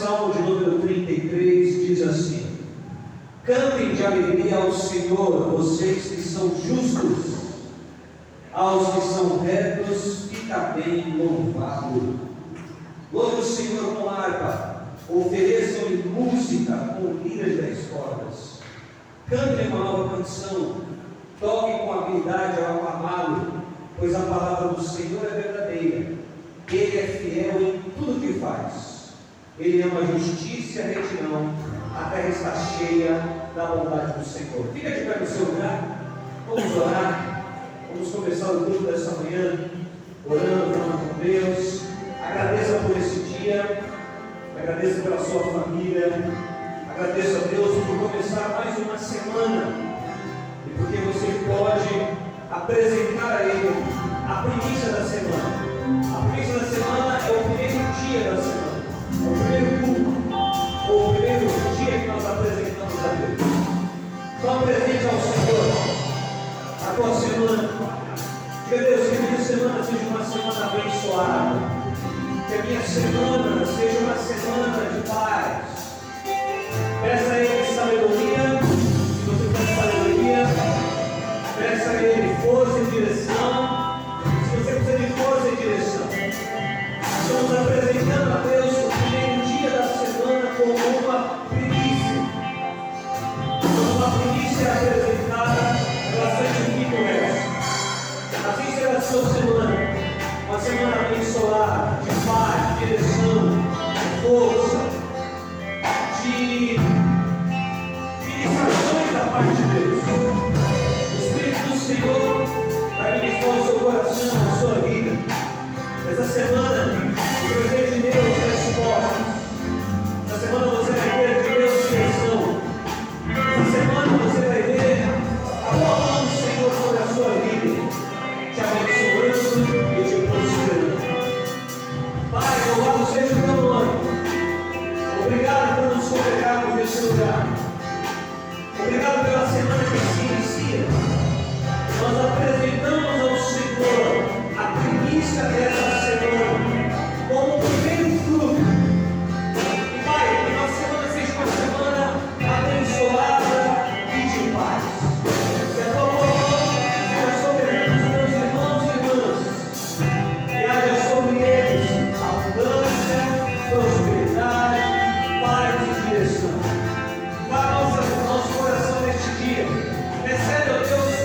Salmo de número 33 diz assim: cantem de alegria ao Senhor, vocês que são justos, aos que são retos, fica bem louvado. Louve o Senhor com harpa, ofereçam-lhe música com liras das cordas. Cantem uma nova canção, toquem com habilidade ao aclamá-lo, pois a palavra do Senhor é verdadeira. Ele é fiel em tudo que faz. Ele ama a justiça e a retidão. A terra está cheia da bondade do Senhor. Fica de pé no seu lugar. Vamos orar. Vamos começar o culto dessa manhã orando, falando com Deus. Agradeça por esse dia. Agradeça pela sua família. Agradeça a Deus por começar mais uma semana. E porque você pode apresentar a Ele a primícia da semana. A primícia da semana é o primeiro dia da semana. É o primeiro culto. Ou o primeiro dia que nós apresentamos a Deus. Então apresente ao Senhor a tua semana. Diga a Deus que a minha semana seja uma semana abençoada. Que a minha semana seja uma semana de paz. Peça a Ele sabedoria. Se você tem sabedoria, peça a Ele força e direção. Se você precisa de força e direção, estamos apresentando a Deus o primeiro dia da semana como uma primícia. Como uma primícia apresentada, ela santifica o resto. Assim será a sua semana. Uma semana abençoada, de paz, de direção, de força, de ministrações da parte de Deus. O Espírito do Senhor vai ministrar o seu coração, a sua vida. Essa semana, o presente de Deus é respostas. Essa semana você vai ver de Deus direção. Essa semana você vai ver a boa mão do Senhor sobre a sua vida, te abençoando e te prosperando. Pai, louvado seja o teu nome. Obrigado por nos congregarmos nesse lugar. Obrigado pela semana que se inicia. Nós apresentamos ao Senhor a primícia dessa semana como o primeiro fruto. E Pai, que nossa semana seja uma semana abençoada e de paz. Que a tua mão seja sobre os meus irmãos e irmãs. Que haja sobre eles abundância, prosperidade, paz e direção. Dá nosso coração neste dia. Recebe, ó Deus,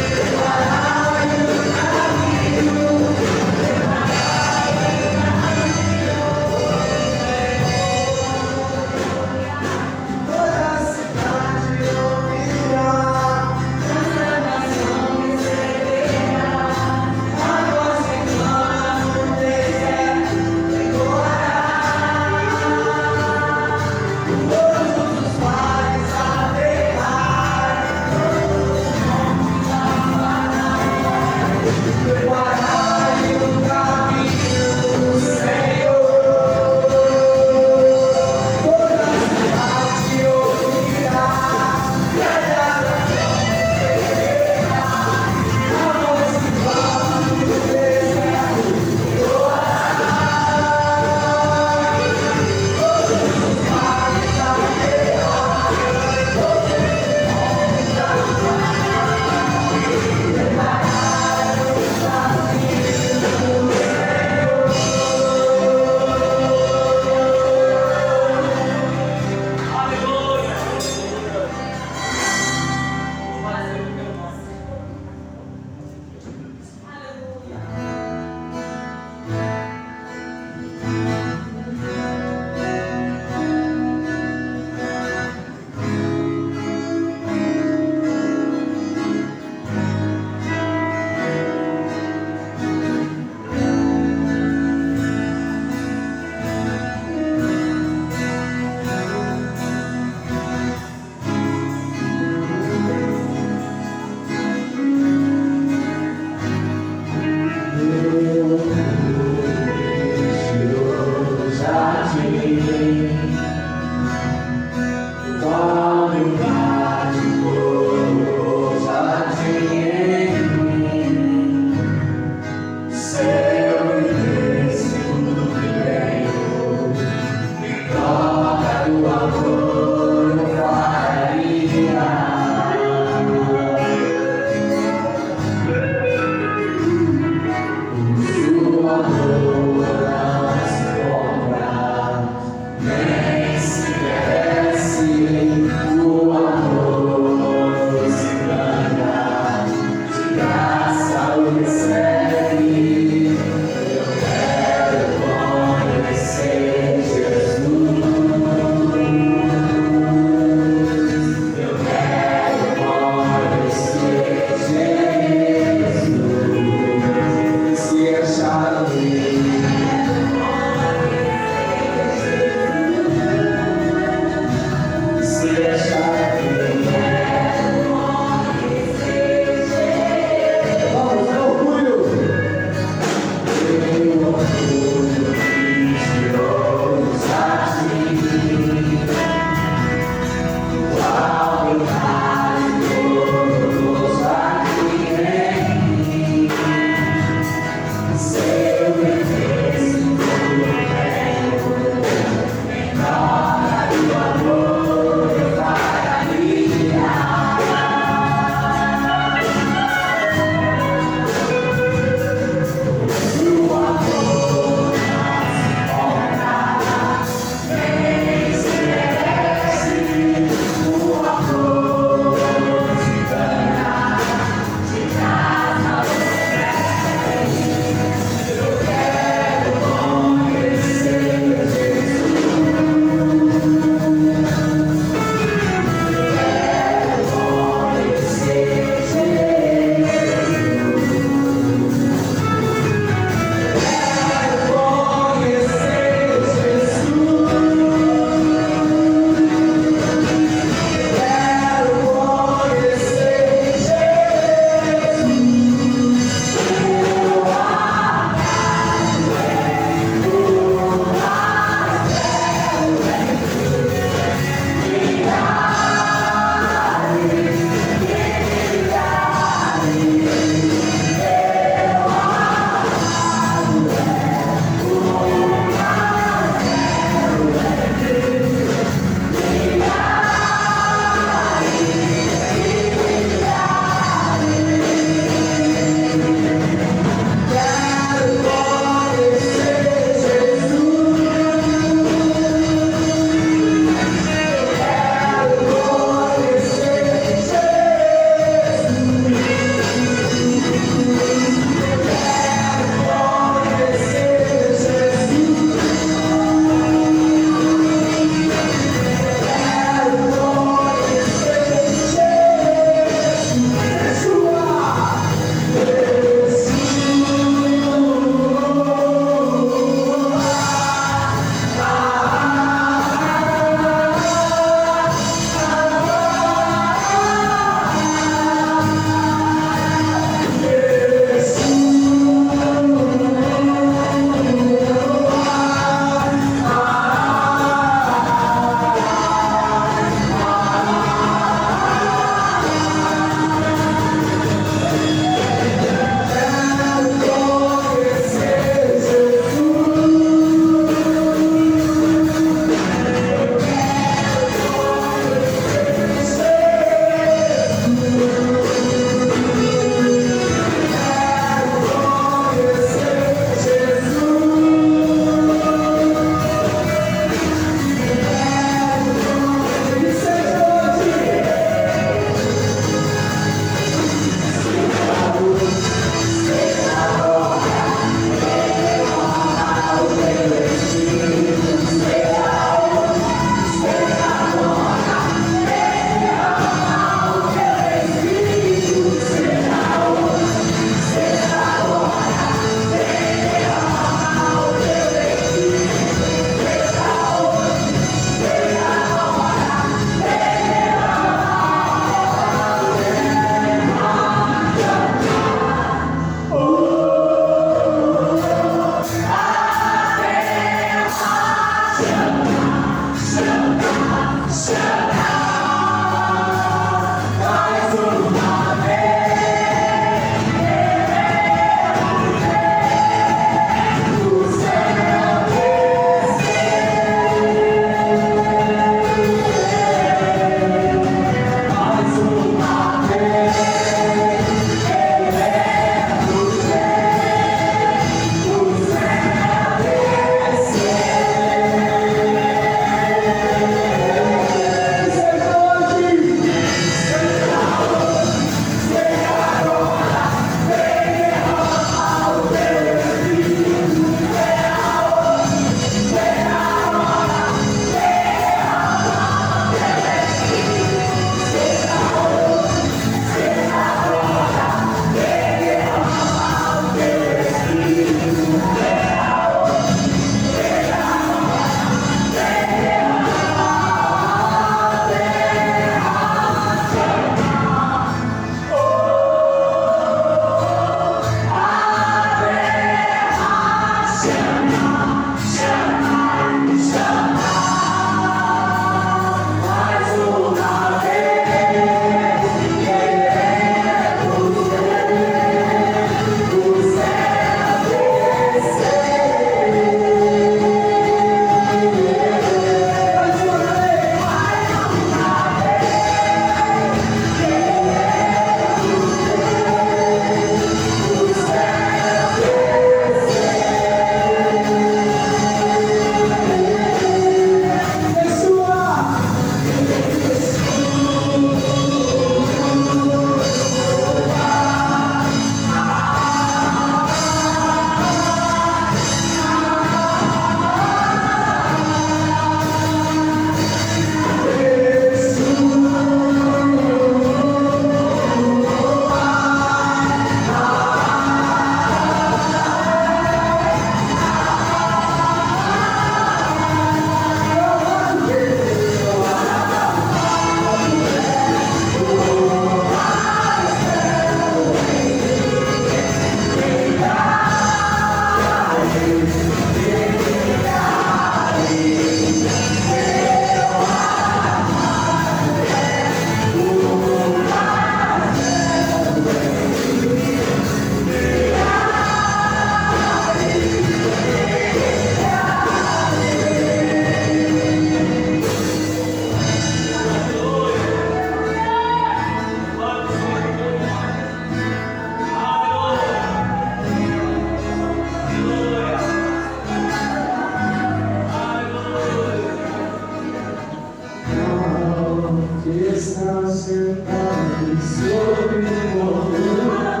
está sentado sobre o trono.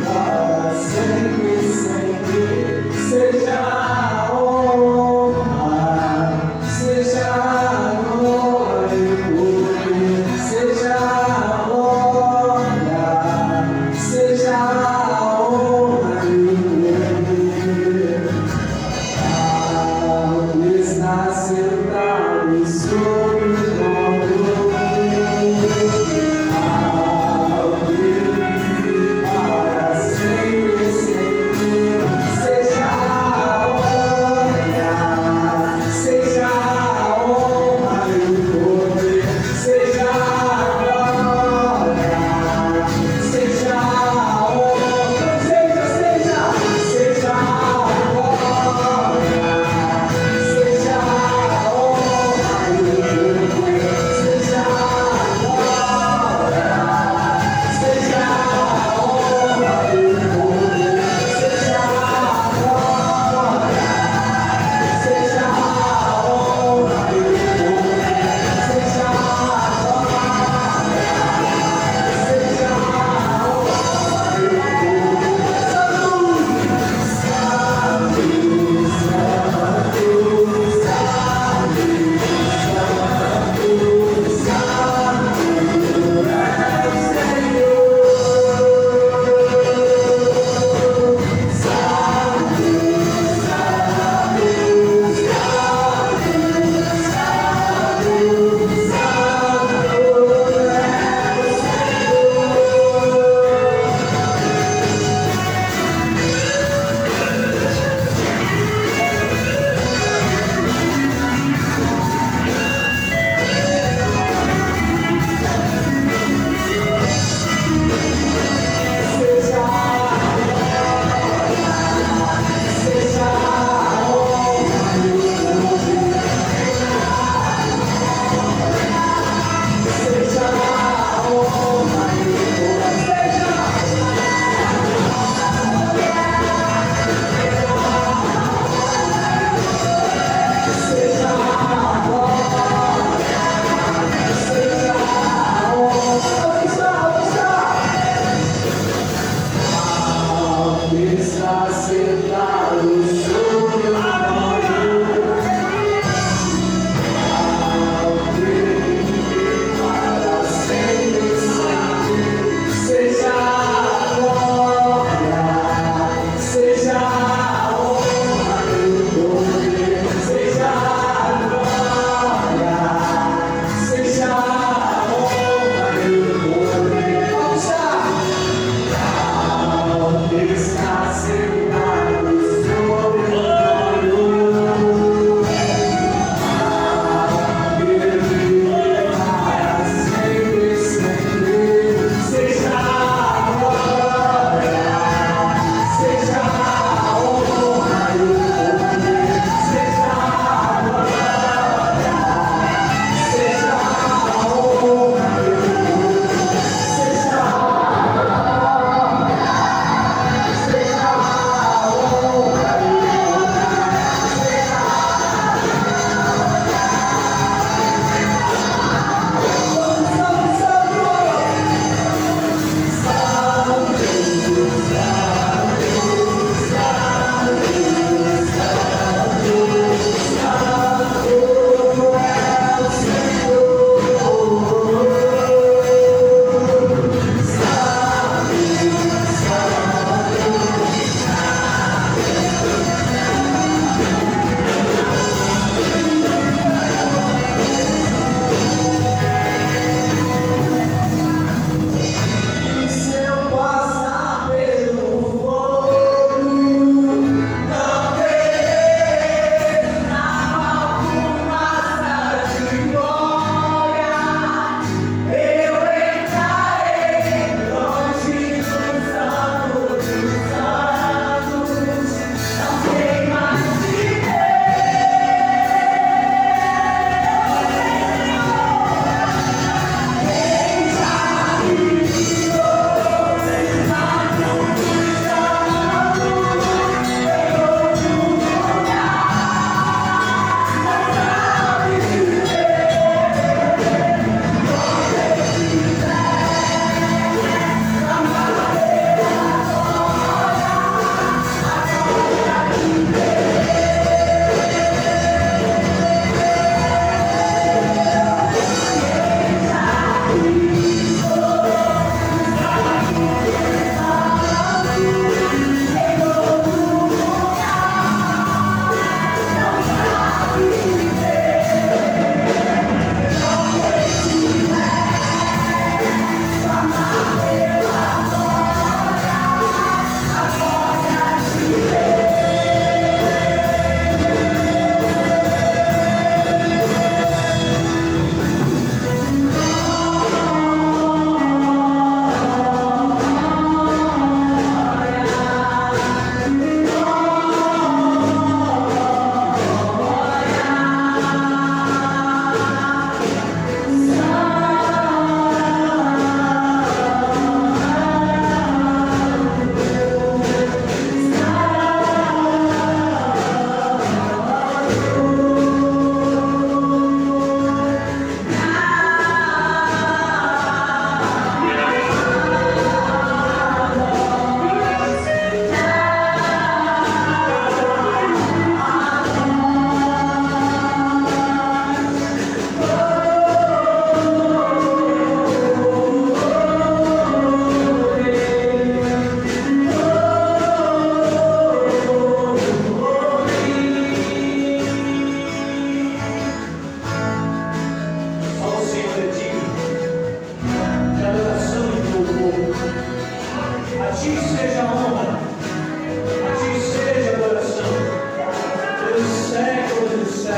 Para sempre, sempre, seja a honra, seja a glória e o poder, seja a glória, seja a honra e o poder. Está sentado sobre o trono.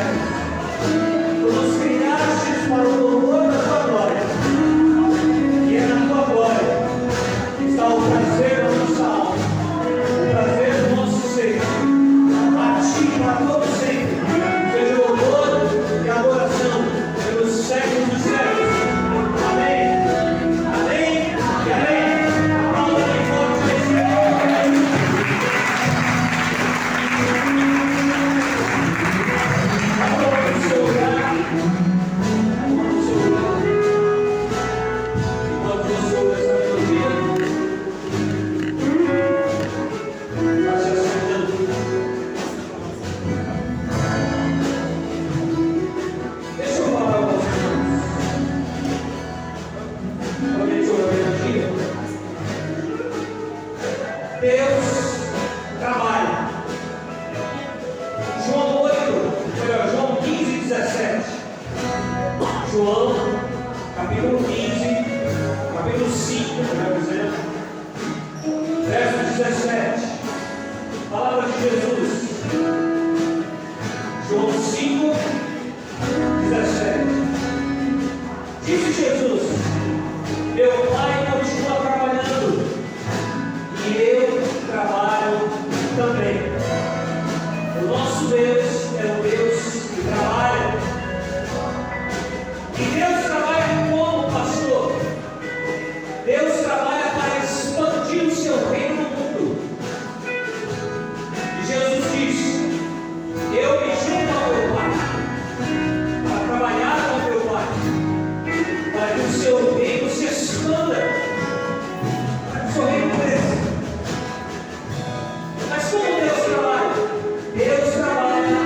céus. Tu nos criaste para o louvor da tua glória. E é na tua glória que está o prazer da nossa alma, o prazer do nosso ser. A ti, para todo sempre, seja o louvor e a adoração pelos séculos dos séculos. Amém. Amém e amém. Aplauda bem forte esse Senhor. Aplauda no seu lugar. Aplauda no seu lugar. Enquanto você ouve essa melodia, vai se acertando. Deixa eu falar algumas coisas. Realmente eu melodia. Deus trabalha. João 15, 17. João, capítulo 15, capítulo 5, melhor dizendo, verso 17. Palavra de Jesus. João 5, 17. Disse Jesus: meu Pai continua trabalhando e eu trabalho também. O nosso Deus é o Deus que trabalha. E Deus trabalha como pastor. Deus trabalha para expandir o seu reino no mundo. E Jesus disse: eu me junto ao meu Pai para trabalhar com o meu Pai, para que o seu reino se expanda, para que o seu reino cresça. Mas como Deus trabalha? Deus trabalha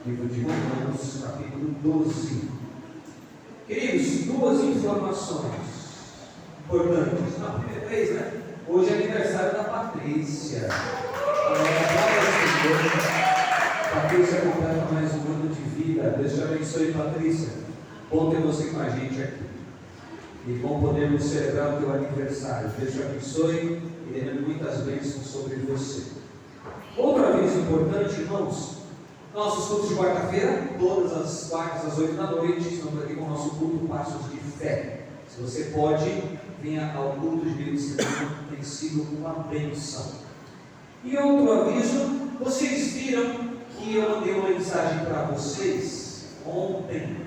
Livro de Romanos, capítulo 12. Queridos, duas informações importantes. Não, primeiro três, né? Hoje é aniversário da Patrícia. Patrícia completa mais um ano de vida. Deus te abençoe, Patrícia. Bom ter você com a gente aqui. E bom podermos celebrar o teu aniversário. Deus te abençoe e derrame muitas bênçãos sobre você. Outro aviso importante, irmãos. Nossos cultos de quarta-feira, todas as quartas às 8 da noite, estamos aqui com o nosso culto Passos de Fé. Se você pode, venha ao culto de meio de semana, tem sido uma bênção. E outro aviso, vocês viram que eu mandei uma mensagem para vocês ontem.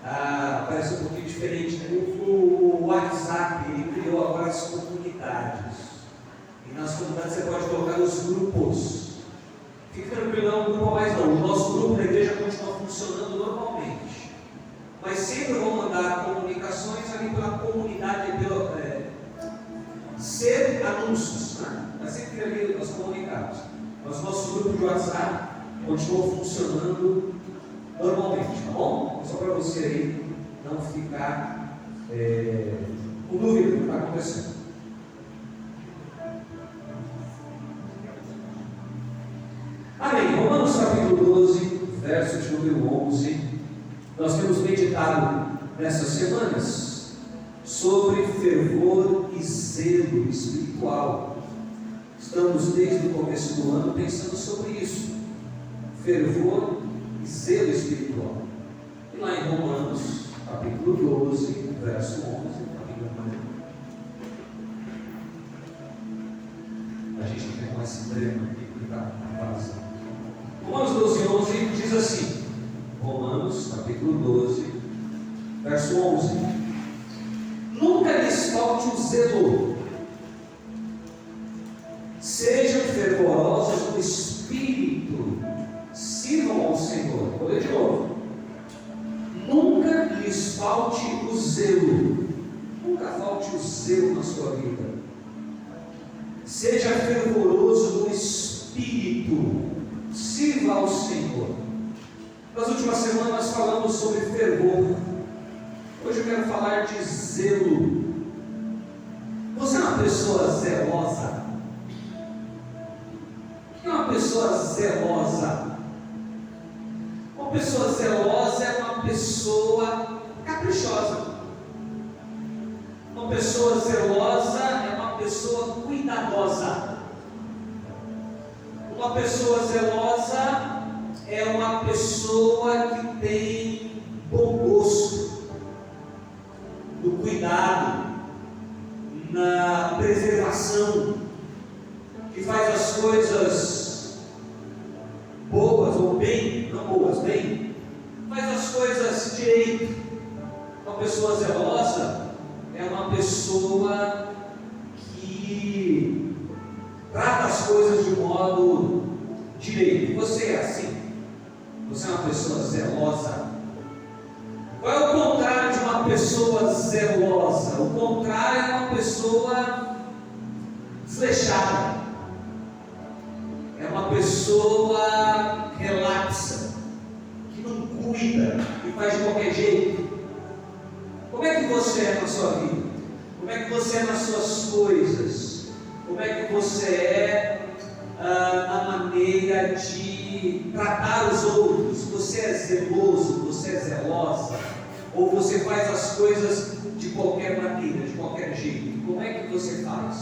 Parece um pouquinho diferente, né? O WhatsApp, ele criou agora as comunidades. E nas comunidades você pode colocar os grupos. Fique tranquilo, não é um grupo a mais não. O nosso grupo da igreja continua funcionando normalmente. Mas sempre vou mandar comunicações ali pela comunidade, ser anúncios, né? Mas sempre ali os comunicados. Mas o nosso grupo de WhatsApp continua funcionando normalmente, tá bom? Só para você aí não ficar com dúvida do que está acontecendo. Amém. Romanos capítulo 12, verso de número 11. Nós temos meditado nessas semanas sobre fervor e zelo espiritual. Estamos desde o começo do ano pensando sobre isso. Fervor e zelo espiritual. E lá em Romanos capítulo 12, verso 11. A gente tem com esse drama aqui que está vazando. Romanos 12, 11 diz assim, Romanos capítulo 12, verso 11: Nunca lhes falte o zelo, sejam fervorosos no espírito, sirvam ao Senhor. Vou ler de novo. Nunca lhes falte o zelo, nunca falte o zelo na sua vida. Seja fervoroso no espírito, sirva ao Senhor. Nas últimas semanas falamos sobre fervor. Hoje eu quero falar de zelo. Você é uma pessoa zelosa? O que é uma pessoa zelosa? Uma pessoa zelosa é uma pessoa caprichosa. Uma pessoa zelosa é uma pessoa cuidadosa. Uma pessoa zelosa é uma pessoa que tem bom gosto no cuidado, na preservação, que faz as coisas boas ou bem, não boas, bem, faz as coisas direito. Uma pessoa zelosa é uma pessoa que trata as coisas de modo direito. Você é assim? Você é uma pessoa zelosa? Qual é o contrário de uma pessoa zelosa? O contrário é uma pessoa desleixada. É uma pessoa relapsa, que não cuida, que faz de qualquer jeito. Como é que você é na sua vida? Como é que você é nas suas coisas? Como é que você é na maneira de tratar os outros? Você é zeloso? Você é zelosa? Ou você faz as coisas de qualquer maneira, de qualquer jeito? Como é que você faz?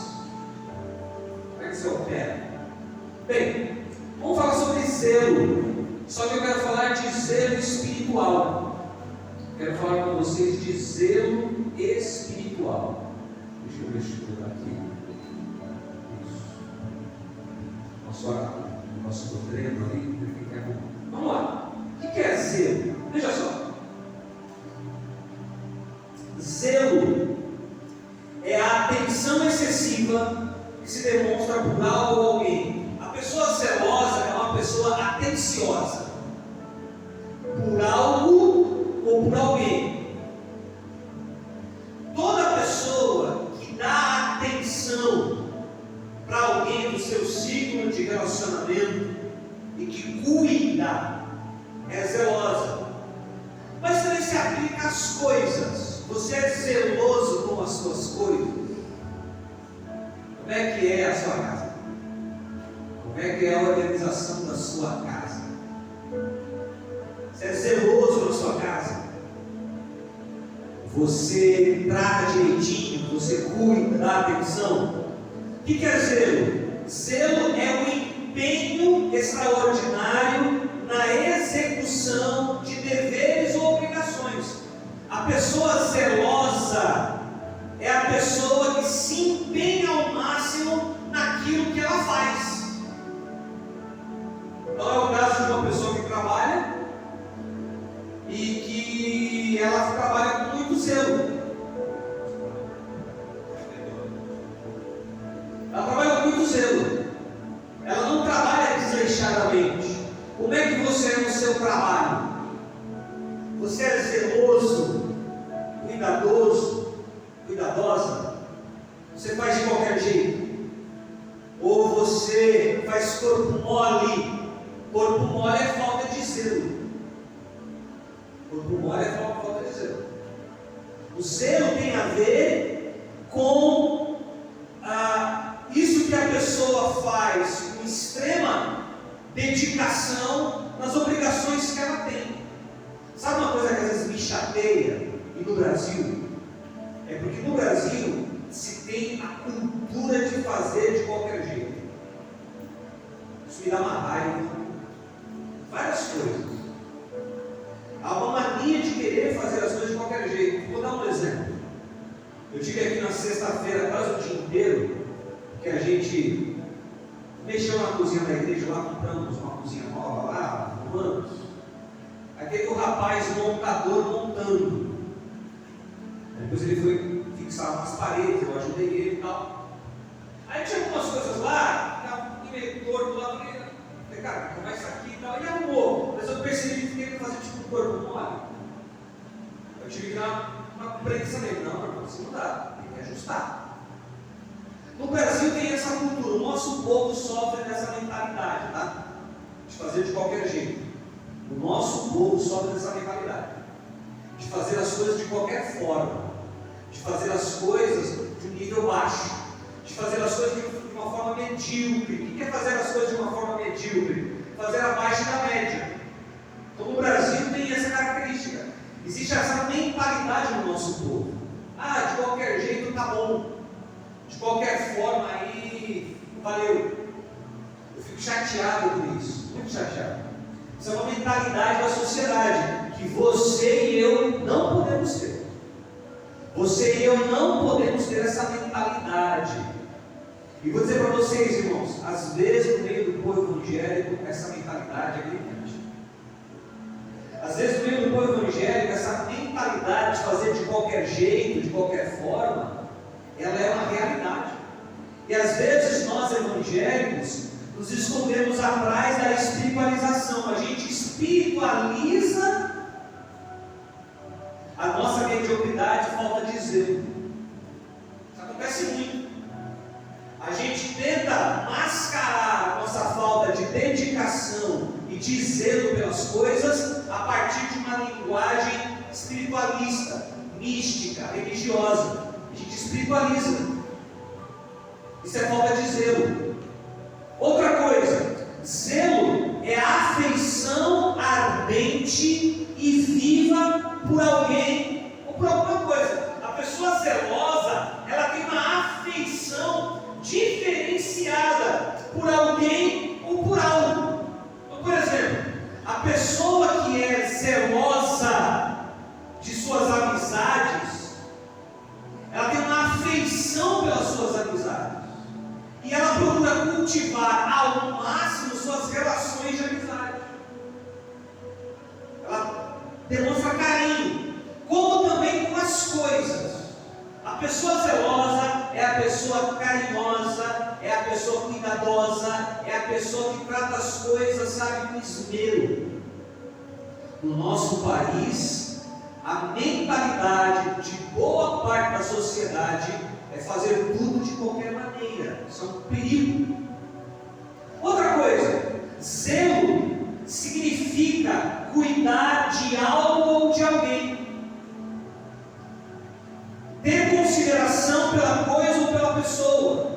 Como é que você opera? Bem, vamos falar sobre zelo. Só que eu quero falar de zelo espiritual. Quero falar com vocês de zelo espiritual. Deixa eu ver se eu aqui. Nosso treino ali. Vamos lá. O que é zelo? Veja só. Zelo é a atenção excessiva que se demonstra por algo ou alguém. A pessoa zelosa é uma pessoa atenciosa por algo ou por alguém. Toda pessoa que dá atenção para alguém do seu ciclo de relacionamento e que cuida é zelosa. Mas também se aplica às coisas. Você é zeloso com as suas coisas? Como é que é a sua casa? Como é que é a organização da sua casa? Você é zeloso na sua casa? Você trata direitinho? Você cuida, dá atenção? O que é zelo? Zelo é um empenho extraordinário na execução de deveres ou obrigações. A pessoa zelosa é a pessoa que se empenha ao máximo naquilo que ela faz. Então é o caso de uma pessoa que trabalha e que ela trabalha com muito zelo. Ela trabalha com muito zelo. Ela não trabalha desleixadamente. Como é que você é no seu trabalho? Você é zeloso, cuidadoso, cuidadosa? Você faz de qualquer jeito? Ou você faz corpo mole? Corpo mole é falta de zelo. Corpo mole é falta de zelo. O zelo tem a ver com isso que a pessoa faz com extrema dedicação nas obrigações que ela tem. Sabe uma coisa que às vezes me chateia, e no Brasil? É porque no Brasil se tem a cultura de fazer de qualquer jeito. Isso me dá uma raiva. Várias coisas. Há uma mania de querer fazer as coisas de qualquer jeito. Vou dar um exemplo. Eu tive aqui na sexta-feira quase o dia inteiro, que a gente mexeu na cozinha da igreja lá, compramos uma cozinha nova lá, arrumamos. Aí teve o rapaz montador montando. Depois ele foi fixar umas paredes, eu ajudei ele e tal. Aí tinha algumas coisas lá, ficava meio torto lá, falei, cara, começa aqui e tal, e arrumou. Mas eu percebi que ele fazer tipo um corpo mole. Eu tive que dar uma prensa nele. Não, irmão, assim não dá, tem que ajustar. No Brasil tem essa cultura, o nosso povo sofre dessa mentalidade, tá? De fazer de qualquer jeito. O nosso povo sofre dessa mentalidade. De fazer as coisas de qualquer forma. De fazer as coisas de um nível baixo. De fazer as coisas de uma forma medíocre. O que é fazer as coisas de uma forma medíocre? Fazer abaixo da média. Então no Brasil tem essa característica. Existe essa mentalidade no nosso povo. De qualquer jeito tá bom. De qualquer forma aí, valeu. Eu fico chateado com isso. Muito chateado. Isso é uma mentalidade da sociedade que você e eu não podemos ter. Você e eu não podemos ter essa mentalidade. E vou dizer para vocês, irmãos, às vezes no meio do povo evangélico, essa mentalidade é gritante. Às vezes no meio do povo evangélico, essa mentalidade de fazer de qualquer jeito, de qualquer forma, ela é uma realidade. E às vezes nós evangélicos nos escondemos atrás da espiritualização. A gente espiritualiza a nossa mediocridade e falta de zelo. Isso acontece muito. A gente tenta mascarar a nossa falta de dedicação e de zelo pelas coisas a partir de uma linguagem espiritualista, mística, religiosa. A gente espiritualiza. Isso é falta de zelo. Outra coisa, zelo é a afeição ardente e viva por alguém ou por alguma coisa. A pessoa zelosa, ela tem uma afeição diferenciada por alguém ou por algo. Então, por exemplo, a pessoa que é zelosa de suas amizades, ela tem uma afeição pelas suas amizades. E ela procura cultivar ao máximo suas relações de amizade. Ela demonstra carinho, como também com as coisas. A pessoa zelosa é a pessoa carinhosa, é a pessoa cuidadosa, é a pessoa que trata as coisas, sabe, com esmero. No nosso país, a mentalidade de boa parte da sociedade é fazer tudo de qualquer maneira. Isso é um perigo. Outra coisa, zelo significa cuidar de algo ou de alguém. Ter consideração pela coisa ou pela pessoa.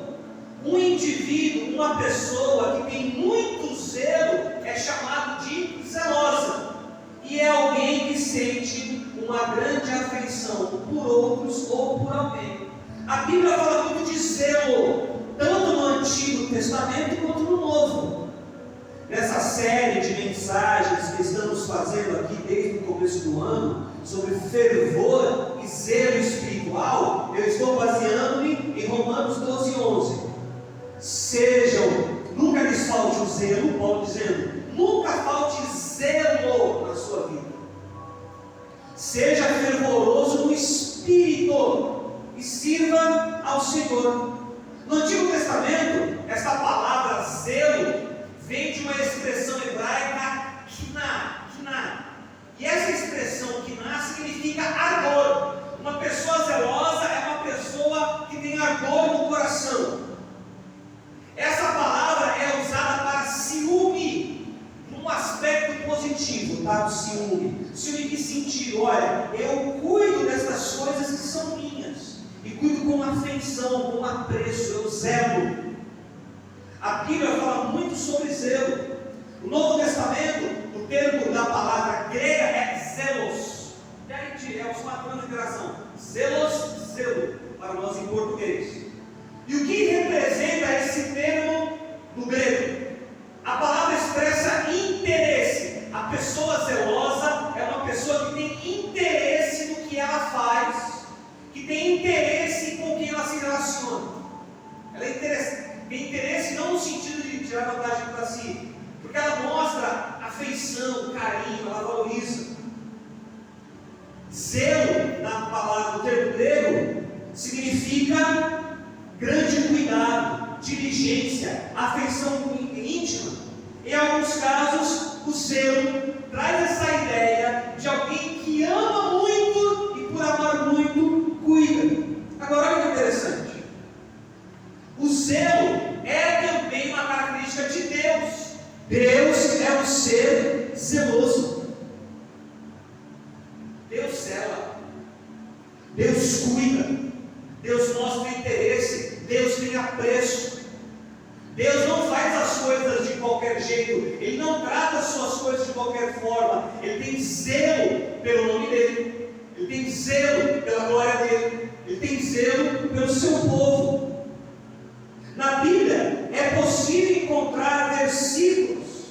Um indivíduo, uma pessoa que tem muito zelo é chamado de zelosa. E é alguém que sente uma grande afeição por outros ou por alguém. A Bíblia fala muito de zelo, tanto no Antigo Testamento quanto no Novo. Nessa série de mensagens que estamos fazendo aqui desde o começo do ano, sobre fervor e zelo espiritual, eu estou baseando-me em Romanos 12:11. Nunca lhes falte o zelo, Paulo dizendo, nunca falte zelo na sua vida. Seja fervoroso no espírito e sirva ao Senhor. No Antigo Testamento, esta palavra zelo vem de uma expressão hebraica kiná. E essa expressão kiná significa ardor. Uma pessoa zelosa é uma pessoa que tem ardor no coração. Essa palavra é usada para ciúme, num aspecto positivo, tá? O ciúme. Ciúme em que sentido? Olha, eu cuido destas coisas que são minhas, e cuido com afeição, com apreço, eu zelo. A Bíblia fala muito sobre zelo. No Novo Testamento, o termo da palavra grega é zelos. E aí é os padrões de interação. Zelos, zelo, para nós em português. E o que representa esse termo no grego? A palavra expressa interesse. A pessoa zelosa é uma pessoa que tem interesse no que ela faz, que tem interesse com quem ela se relaciona. Ela tem interesse não no sentido de tirar vantagem para si, porque ela mostra afeição, carinho, ela valoriza. Zelo, na palavra, no termo grego, significa grande cuidado, diligência, afeição íntima. Em alguns casos, o zelo traz essa ideia de alguém que ama muito e por amar muito, cuida. Agora olha que interessante. O zelo é também uma característica de Deus. Deus é um ser zeloso. Deus zela. Deus cuida. Deus mostra interesse, Deus tem apreço. Deus não faz as coisas de qualquer jeito, Ele não trata as suas coisas de qualquer forma. Ele tem zelo pelo nome dEle, Ele tem zelo pela glória dEle, Ele tem zelo pelo seu povo. Na Bíblia é possível encontrar versículos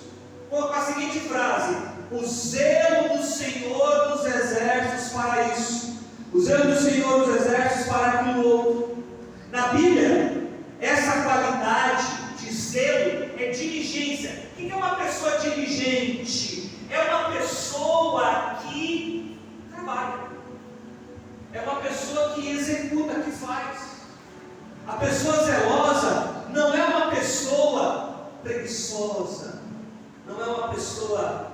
com a seguinte frase: o zelo do Senhor dos exércitos para isso, o zelo do Senhor dos exércitos para aquilo outro. Na Bíblia, essa qualidade de zelo é diligência. O que é uma pessoa diligente? É uma pessoa que trabalha, é uma pessoa que executa, que faz. A pessoa zelosa não é uma pessoa preguiçosa, não é uma pessoa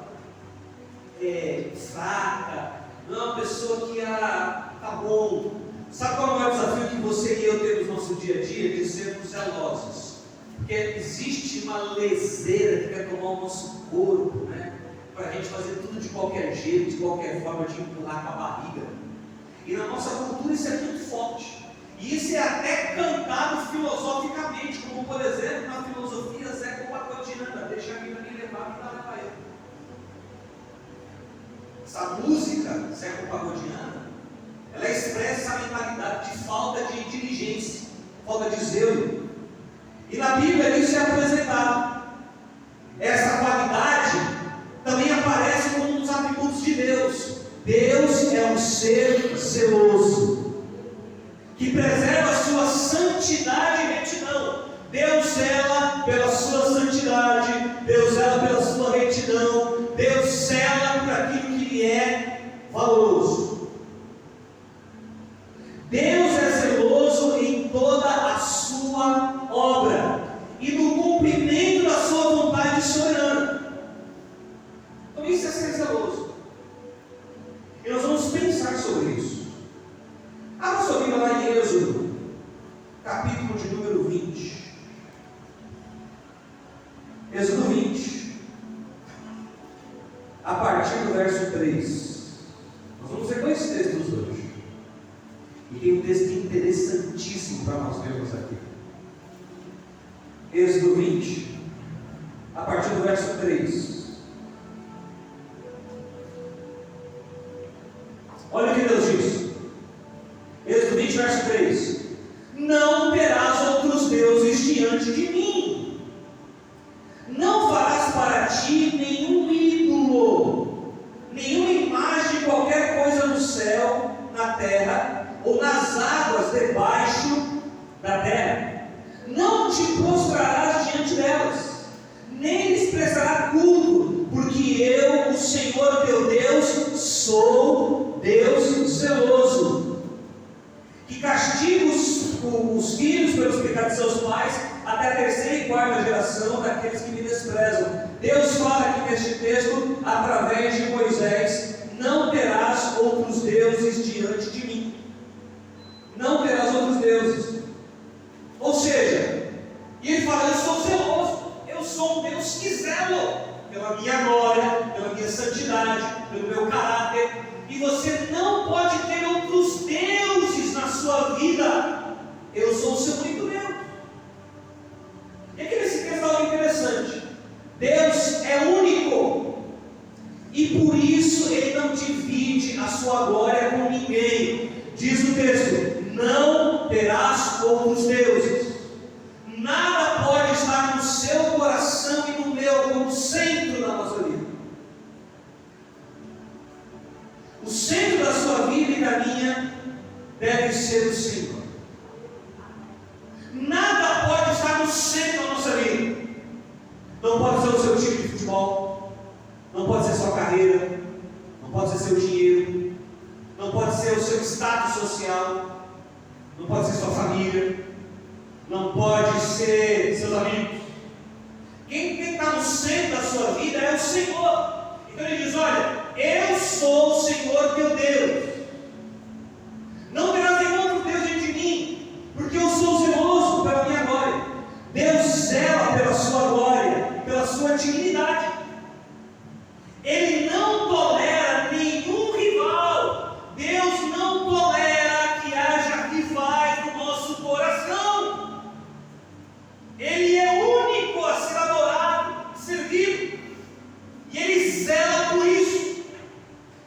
fraca, não é uma pessoa que tá bom. Sabe qual é o maior desafio que você e eu temos no nosso dia a dia? De sermos zelosos. Porque existe uma leseira que quer tomar o nosso corpo, né? Para a gente fazer tudo de qualquer jeito, de qualquer forma, de empurrar com a barriga. E na nossa cultura isso é muito forte. E isso é até cantado filosoficamente, como por exemplo na filosofia Zé Pagodinana, deixa a vida me levar, que nada para ele. Essa música Zé Pagodinana, ela expressa essa mentalidade de falta de diligência, falta de zelo. E na Bíblia isso é apresentado. Essa qualidade também aparece como um dos atributos de Deus. Deus é um ser zeloso, que preserva a sua santidade e retidão. Deus zela pela sua santidade, Deus zela pela sua retidão, Deus zela por aquilo que lhe é valoroso. Deus é zeloso em toda a sua obra e no cumprimento da sua vontade soberana. Então isso é ser zeloso. E nós vamos pensar sobre isso. Abra sua Bíblia lá em Êxodo, capítulo de número 20. Êxodo 20, a partir partir do verso 3. Nós vamos ver dois textos hoje. E tem um texto interessantíssimo para nós vermos aqui. Êxodo 20, a partir do verso 3. Olha o que Deus diz. Êxodo 20, verso 3. Não terás outros deuses diante de mim. Não farás para ti nenhum ídolo, nenhuma imagem de qualquer coisa no céu, na terra, ou nas águas debaixo da terra. Não te prostrarás diante delas, nem lhes prestarás culto, porque eu, o Senhor teu Deus, sou Deus zeloso, que castiga os filhos pelos pecados de seus pais, até a terceira e quarta geração daqueles que me desprezam. Deus fala aqui neste texto, através de Moisés: não terás outros deuses diante de mim. Não terás outros deuses. Ou seja, e ele fala: eu sou zeloso, eu sou um Deus que zelo pela minha glória, pela minha santidade, pelo meu caráter, e você não pode ter outros deuses na sua vida. Eu sou o seu único Deus. E aqui nesse texto é algo interessante. Deus é único, e por isso Ele não divide a sua glória com ninguém. Diz o texto: não terás outros deuses. Nada pode estar no seu coração e no meu como centro da nossa vida. O centro da sua vida e da minha deve ser o Senhor. Nada pode estar no centro da nossa vida. Não pode ser o seu time de futebol, não pode ser sua carreira, não pode ser seu dinheiro, não pode ser o seu status social, não pode ser sua família, não pode ser seus amigos. Quem está no centro da sua vida é o Senhor. Então ele diz: olha, eu sou o Senhor teu Deus. Não terás nenhum outro Deus diante de mim, porque eu sou zeloso pela minha glória. Deus zela pela sua glória, pela sua dignidade. Ele não tolera nenhum rival. Deus não tolera que haja rivais no nosso coração. Ele é único a ser adorado, servido, e Ele zela por isso.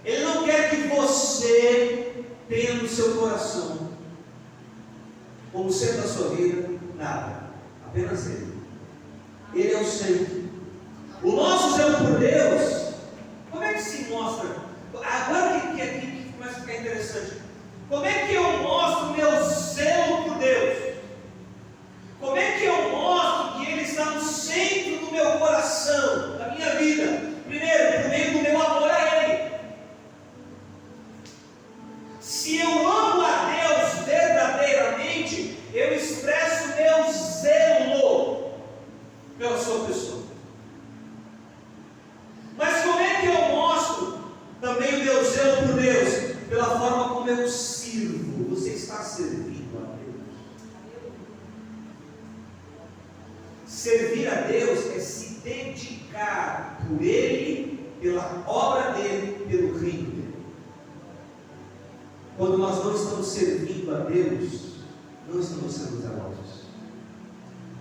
Ele não quer que você tenha no seu coração, como centro da sua vida, nada, apenas Ele. Ele é o centro. O nosso zelo por Deus, como é que se mostra? Agora que aqui começa a ficar interessante. Como é que eu mostro o meu zelo por Deus? Como é que eu mostro que Ele está no centro do meu coração, da minha vida? Primeiro, por meio do meu amor a Ele. Se eu amo a Deus verdadeiramente, eu expresso meu zelo pela sua pessoa. Mas como é que eu mostro também o meu zelo por Deus? Pela forma como eu sirvo. Você está servindo a Deus. Servir a Deus é se dedicar por Ele, pela obra dEle, pelo reino dEle. Quando nós não estamos servindo a Deus, não estamos sendo zelosos.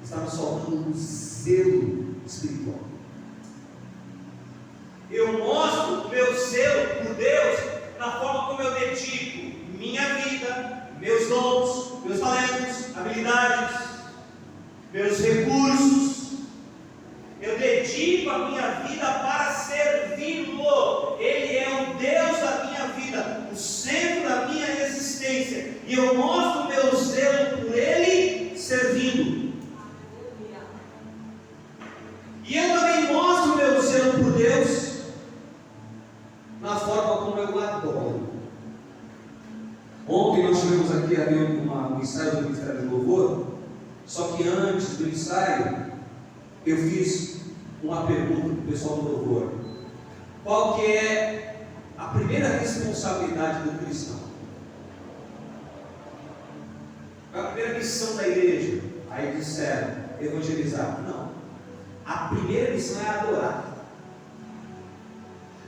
Estamos faltando um zelo espiritual. Eu mostro o meu zelo por Deus na forma como eu dedico minha vida, meus dons, meus talentos, habilidades, meus recursos. Eu dedico a minha vida para servi-lo. Ele é o Deus da minha vida, o centro da minha existência, e eu mostro o meu zelo por Ele servindo. E eu também mostro o meu zelo por Deus na forma como eu adoro. Ontem nós tivemos aqui um ensaio do Ministério de Louvor, só que antes do ensaio eu fiz uma pergunta para o pessoal do Louvor: qual que é a primeira responsabilidade do cristão? Qual é a primeira missão da igreja? Aí disseram: evangelizar. Não, a primeira missão é adorar.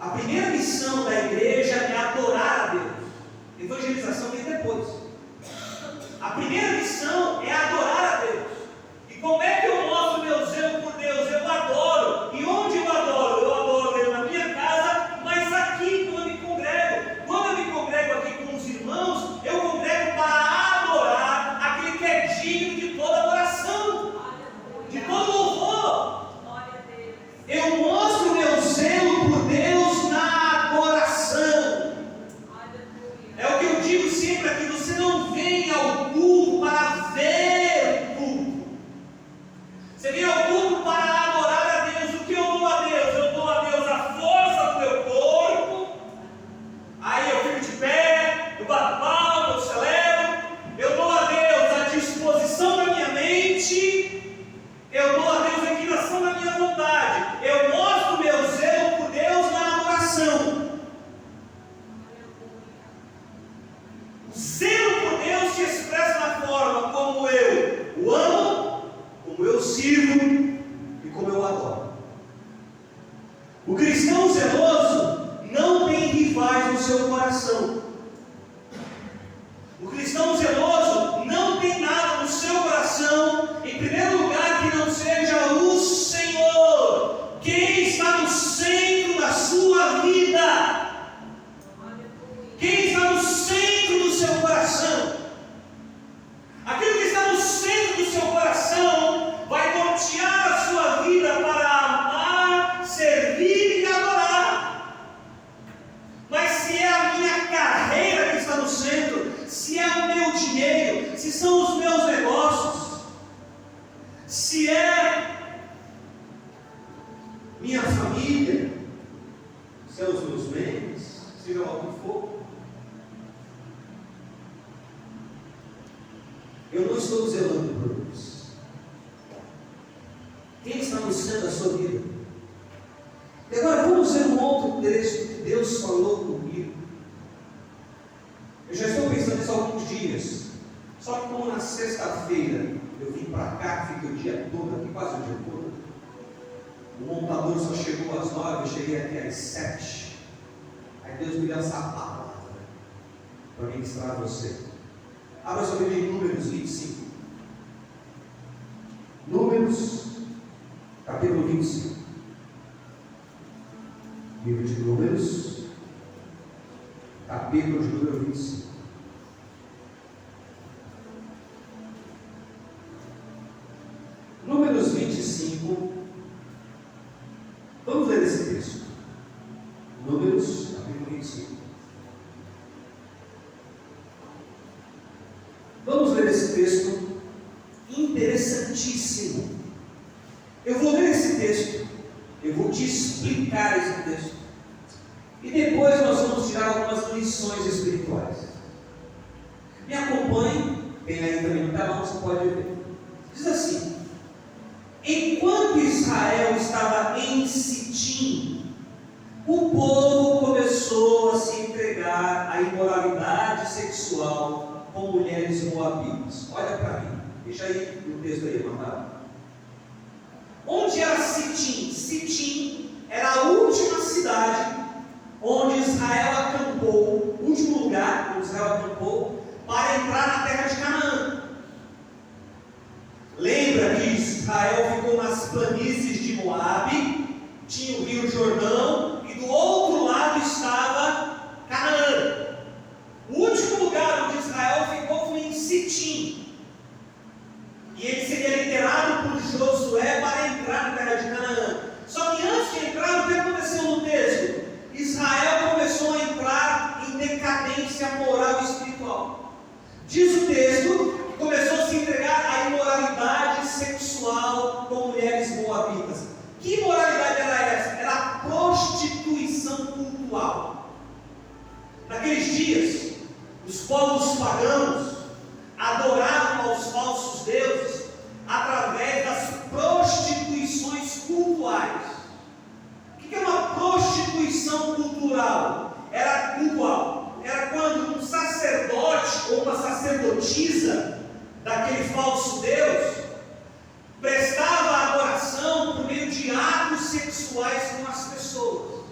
A primeira missão da igreja é adorar a Deus. Evangelização vem depois. A primeira missão é adorar a Deus. E como é que eu mostro meu zelo por Deus? Eu adoro. E onde eu adoro? Eu adoro Ele na minha casa, mas aqui quando eu me congrego. Quando eu me congrego aqui com os irmãos, eu congrego para adorar aquele que é digno de toda adoração, de todo louvor. Eu mostro meu zelo por Deus na adoração. É o que eu digo sempre aqui: você não vem ao culto para ver o culto, você vem ao culto para adorar a Deus. O que eu dou a Deus? Eu dou a Deus a força do meu corpo, aí eu fico de pé, eu bato palma, eu celebro. Eu dou a Deus a disposição da minha mente, eu dou a Deus a inclinação da minha vontade. Eu mostro meu zelo por Deus na adoração. O zelo por Deus se expressa na forma como eu o amo, como eu sirvo e como eu adoro. O cristão zeloso não tem rivais no seu coração. O cristão zeloso não tem nada no seu coração, em primeiro lugar, que não seja o Senhor. Quem está no centro da sua vida? Quem está no centro do seu coração? Aquilo que está no centro do seu coração vai nortear a sua vida para amar, servir e adorar. Mas se é a minha carreira que está no centro, se é o meu dinheiro, se são os meus negócios, se é minha família, se é os meus bens, seja lá o que for, eu não estou zelando por Deus. Quem está no centro da sua vida? E agora vamos ver um outro texto que Deus falou comigo. Eu já estou pensando nisso há alguns dias. Só que como na sexta-feira eu vim para cá, fiquei o dia todo aqui, quase o dia todo. O montador só chegou às 9, eu cheguei aqui às 7. Aí Deus me deu essa palavra para ministrar a você. Abra sua Bíblia em Números 25. Números, capítulo 25. Livro de Números, capítulo de número 25. Números 25. Vamos ler esse texto. Números, capítulo 25. Vamos ler esse texto interessantíssimo. Eu vou ler esse texto, eu vou te explicar esse texto, e depois nós vamos tirar algumas lições espirituais. Me acompanhe, tem aí também no canal, você pode ver. Diz assim: enquanto Israel estava em Sitim, o povo começou a se entregar à imoralidade sexual com mulheres moabitas. Olha para mim, deixa aí o texto aí mandado. Onde era Sitim? Sitim era a última cidade onde Israel acampou, o último lugar onde Israel acampou para entrar na terra de Canaã. Lembra que Israel ficou nas planícies de Moabe, tinha o rio Jordão, e do outro lado estava Canaã. O último lugar onde Israel ficou foi em Sitim, e ele seria liderado por Josué para entrar na terra de Canaã. Só que antes de entrar, o que aconteceu no texto? Israel começou a entrar em decadência moral e espiritual. Diz o texto que começou a se entregar à imoralidade sexual com mulheres moabitas. Que imoralidade era essa? Era a prostituição cultural. Naqueles dias, os povos pagãos adoravam aos falsos deuses através das prostituições cultuais. O que é uma prostituição cultural? Era cultural. Era quando um sacerdote ou uma sacerdotisa daquele falso deus prestava adoração por meio de atos sexuais com as pessoas.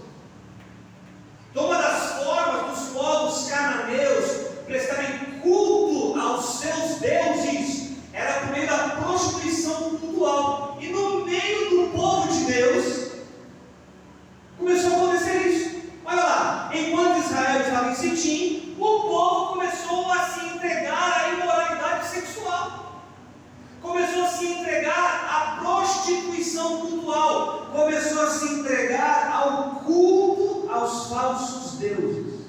aos falsos deuses,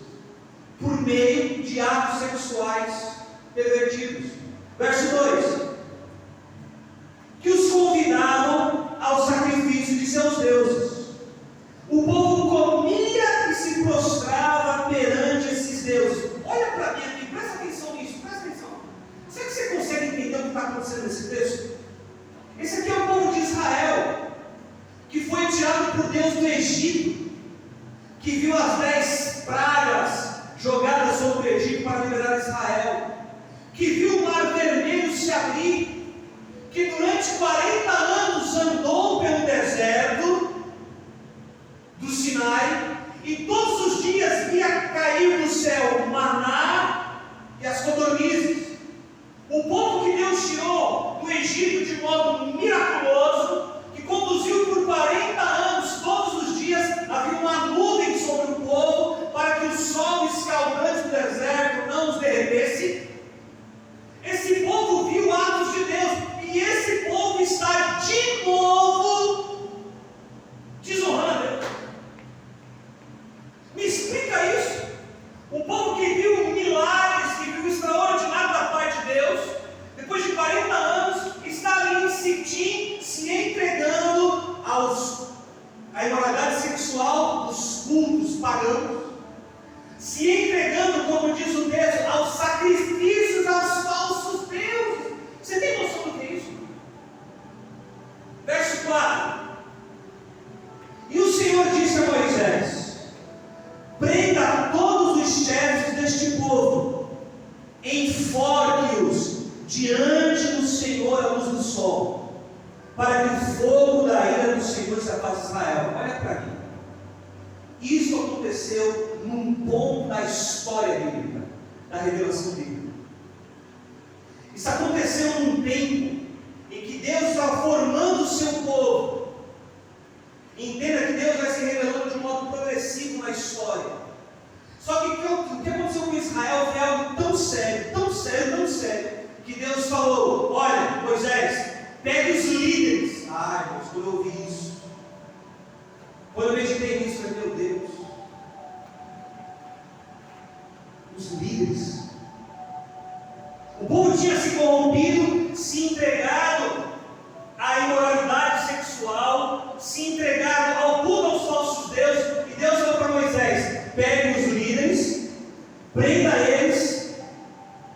por meio de atos sexuais pervertidos. Verso 2: que os convidavam ao sacrifício de seus deuses. O povo comia e se prostrava perante esses deuses. Olha para mim aqui, presta atenção nisso, presta atenção. Será que você consegue entender o que está acontecendo nesse texto? Esse aqui é o povo de Israel, que foi tirado por Deus do Egito, que viu as 10 pragas jogadas sobre o Egito para liberar Israel, que viu o mar vermelho se abrir, que durante 40 anos andou pelo deserto do Sinai, e todos os dias via cair do céu o maná e as codornizes. O povo que Deus tirou do Egito de modo miraculoso, que conduziu por 40 anos, todos os dias havia uma nuvem sobre o povo, para que o sol escaldante do deserto não os derretesse. Esse povo viu atos de Deus, e esse povo está de novo desonrando a Deus. Me explica isso. O povo que viu milagres, que viu o extraordinário da parte de Deus, depois de 40 anos, está ali em Sitim, se entregando à imoralidade sexual dos cultos pagãos, se entregando, como diz o texto, aos sacrifícios aos falsos deuses. Você tem noção do que é isso? Verso 4: e o Senhor disse a Moisés: prenda todos os chefes deste povo, enforque-os diante do Senhor à luz do sol, para que o fogo da ira do Senhor se afaste de Israel. Olha para mim. Isso aconteceu num ponto da história bíblica, da revelação bíblica. Isso aconteceu num tempo em que Deus estava formando o seu povo. Entenda que Deus vai se revelando de um modo progressivo na história. Só que o que aconteceu com Israel foi algo tão sério, tão sério, tão sério, que Deus falou: olha, Moisés, pegue os líderes. Ai, irmãos, quando eu ouvi isso, quando eu meditei nisso, eu falei: meu Deus, os líderes. O povo tinha se corrompido, se entregado à imoralidade sexual, se entregado ao culto aos falsos deuses, e Deus falou para Moisés: pegue os líderes, prenda eles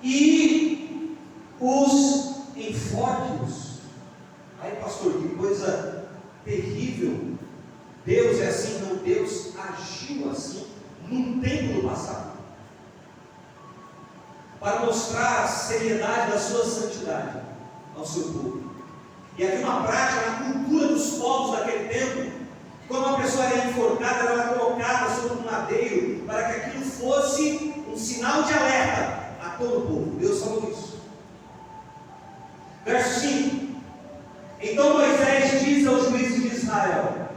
e os enforque-os. Aí, pastor, que coisa terrível. Deus é assim? Não, Deus agiu assim num tempo do passado, para mostrar a seriedade da sua santidade ao seu povo. E havia uma prática na cultura dos povos daquele tempo, que quando uma pessoa era enforcada, ela era colocada sobre um madeiro, para que aquilo fosse um sinal de alerta a todo o povo. Deus falou isso. Verso 5: então Moisés diz aos juízes de Israel: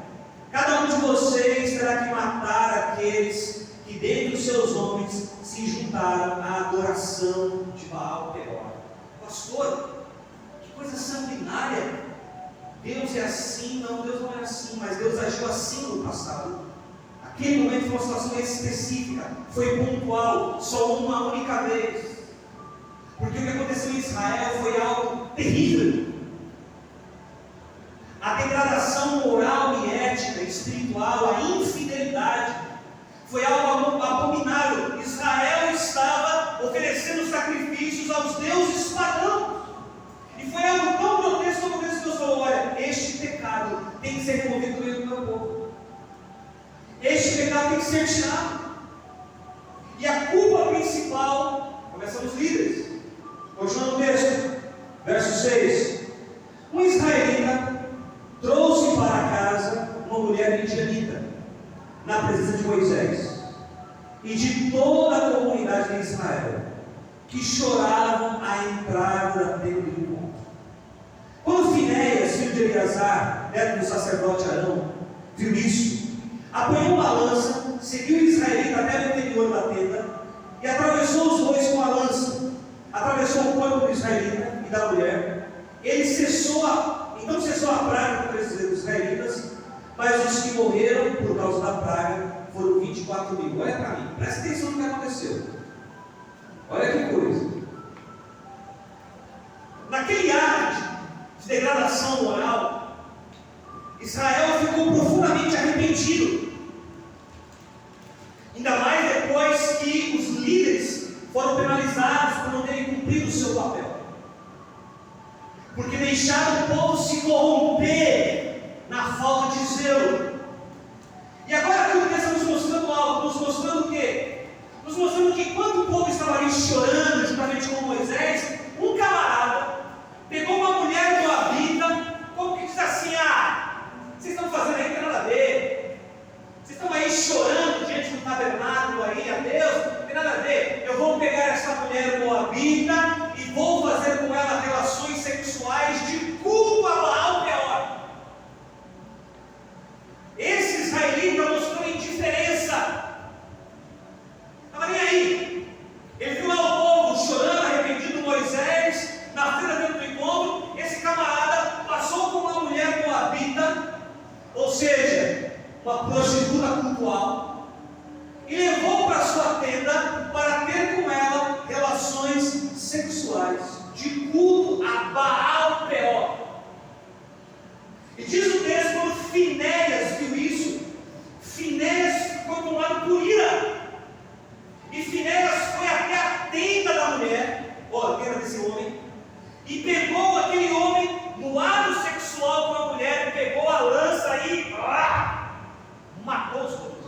cada um de vocês terá que matar aqueles que dentre os seus homens se juntaram à adoração de Baal Peor. Pastor, que coisa sanguinária. Deus é assim? Não, Deus não é assim, mas Deus agiu assim no passado. Aquele momento foi uma situação específica, foi pontual, só uma única vez. Porque o que aconteceu em Israel foi algo terrível. A degradação moral e ética, espiritual, a infidelidade, foi algo abominável. Israel estava oferecendo sacrifícios aos deuses pagãos. E foi algo tão grotesco como Deus falou: olha, este pecado tem que ser removido do meio do meu povo. Este pecado tem que ser tirado. E a culpa principal começa nos líderes. Continuando o texto, verso 6: um israelita trouxe para casa uma mulher midianita, na presença de Moisés e de toda a comunidade de Israel, que choravam à entrada da tenda do encontro. Quando Finéias, filho de Eleazar, neto do sacerdote Arão, viu isso, apanhou uma lança, seguiu o israelita até o interior da tenda e atravessou os bois com a lança, atravessou o corpo do israelita e da mulher. Ele cessou a praga contra os israelitas, mas os que morreram por causa da praga foram 20 24 mil. Olha para mim, presta atenção no que aconteceu. Olha que coisa. Naquele ato de degradação moral, Israel ficou profundamente arrependido. Ainda mais depois que os líderes foram penalizados por não terem cumprido o seu papel. Porque deixaram o povo se corromper na falta de zelo. E agora aqui o texto está nos mostrando algo, nos mostrando o quê? Nos mostrando que enquanto o povo estava ali chorando juntamente com Moisés, um camarada pegou uma mulher moabita, como que diz assim: vocês estão fazendo aí, não tem nada a ver. Vocês estão aí chorando diante do tabernáculo aí, a Deus, não tem nada a ver. Eu vou pegar essa mulher moabita e vou fazer com ela relações sexuais de culto a Baal Peor. Esse israelita mostrou indiferença. Estava nem aí. Ele viu lá o povo chorando, arrependido, Moisés, na feira dentro do encontro. Esse camarada passou com uma mulher moabita, ou seja, uma prostituta cultual, e levou para sua tenda para ter com ela relações sexuais de culto a Baal Peor. E diz o texto, quando Finéias viu isso, Finéias ficou tomado por ira. E Finéias foi até a tenda da mulher, ou a tenda desse homem, e pegou aquele homem no ato sexual com a mulher, pegou a lança e matou os dois.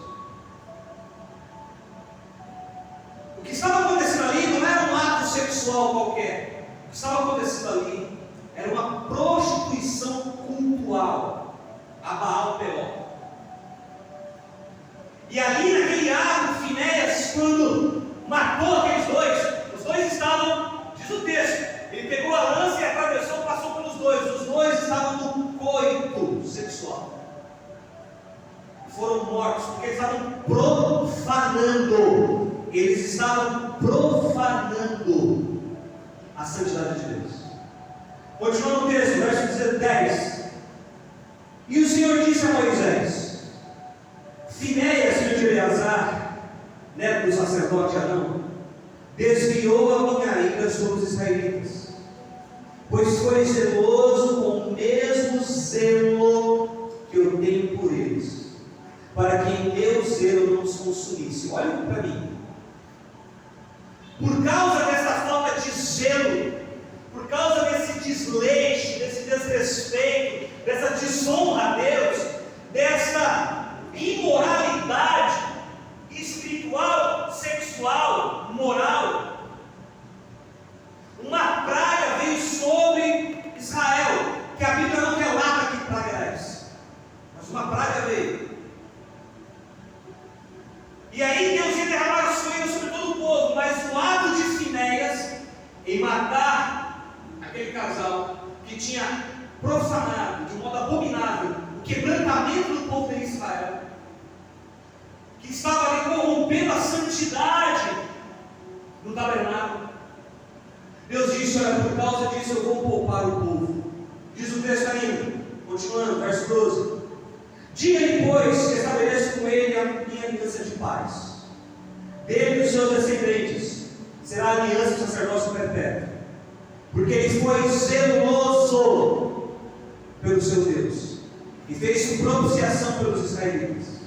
O que estava acontecendo ali não era um ato sexual qualquer. O que estava acontecendo ali era uma prostituição cultual a Baal Peor. E ali naquele ato, Finéias, quando matou aqueles dois, os dois estavam, diz o texto, ele pegou a lança e atravessou, passou pelos dois. Os dois estavam no coito sexual. Foram mortos porque eles estavam profanando. Eles estavam profanando a santidade de Deus. Continua no texto, verso 10. E o Senhor disse a Moisés: Finéias, filho de Eleazar, neto do sacerdote Arão, desviou a minha ira sobre os israelitas, pois foi zeloso com o mesmo zelo que eu tenho por eles, para que em meu zelo não os consumisse. Olha para mim. Por causa dessa falta de zelo, por causa desse desleixo, desse desrespeito, dessa desonra a Deus, dessa imoralidade espiritual, sexual, moral, uma praga veio sobre Israel, que a Bíblia não relata que praga era essa, mas uma praga veio. E aí Deus ia derramar a sua ira sobre todo o povo, mas o ato de Finéias em matar aquele casal que tinha profanado de modo abominável o quebrantamento do povo de Israel, que estava ali corrompendo a santidade do tabernáculo, Deus disse: olha, por causa disso eu vou poupar o povo. Diz o texto ainda, continuando, verso 12: diga-lhe, pois, que estabeleço com ele a minha aliança de paz, dele e dos seus descendentes será a aliança do sacerdócio perpétuo, porque ele foi zeloso pelo seu Deus e fez propiciação pelos israelitas.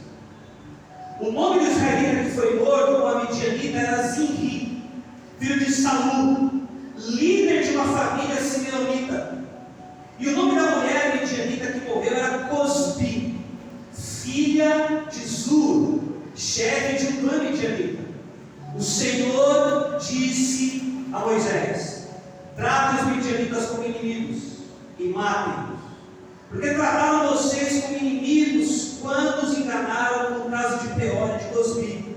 O nome do israelita que foi morto com a midianita era Zinri, filho de Saul, líder de uma família simeonita. E o nome da mulher midianita que morreu era Cosbi, filha de Zur, chefe de um clã midianita. O Senhor disse a Moisés: trate os midianitas como inimigos e matem-os, porque trataram vocês como inimigos quando os enganaram no caso de Peor de Cosbi,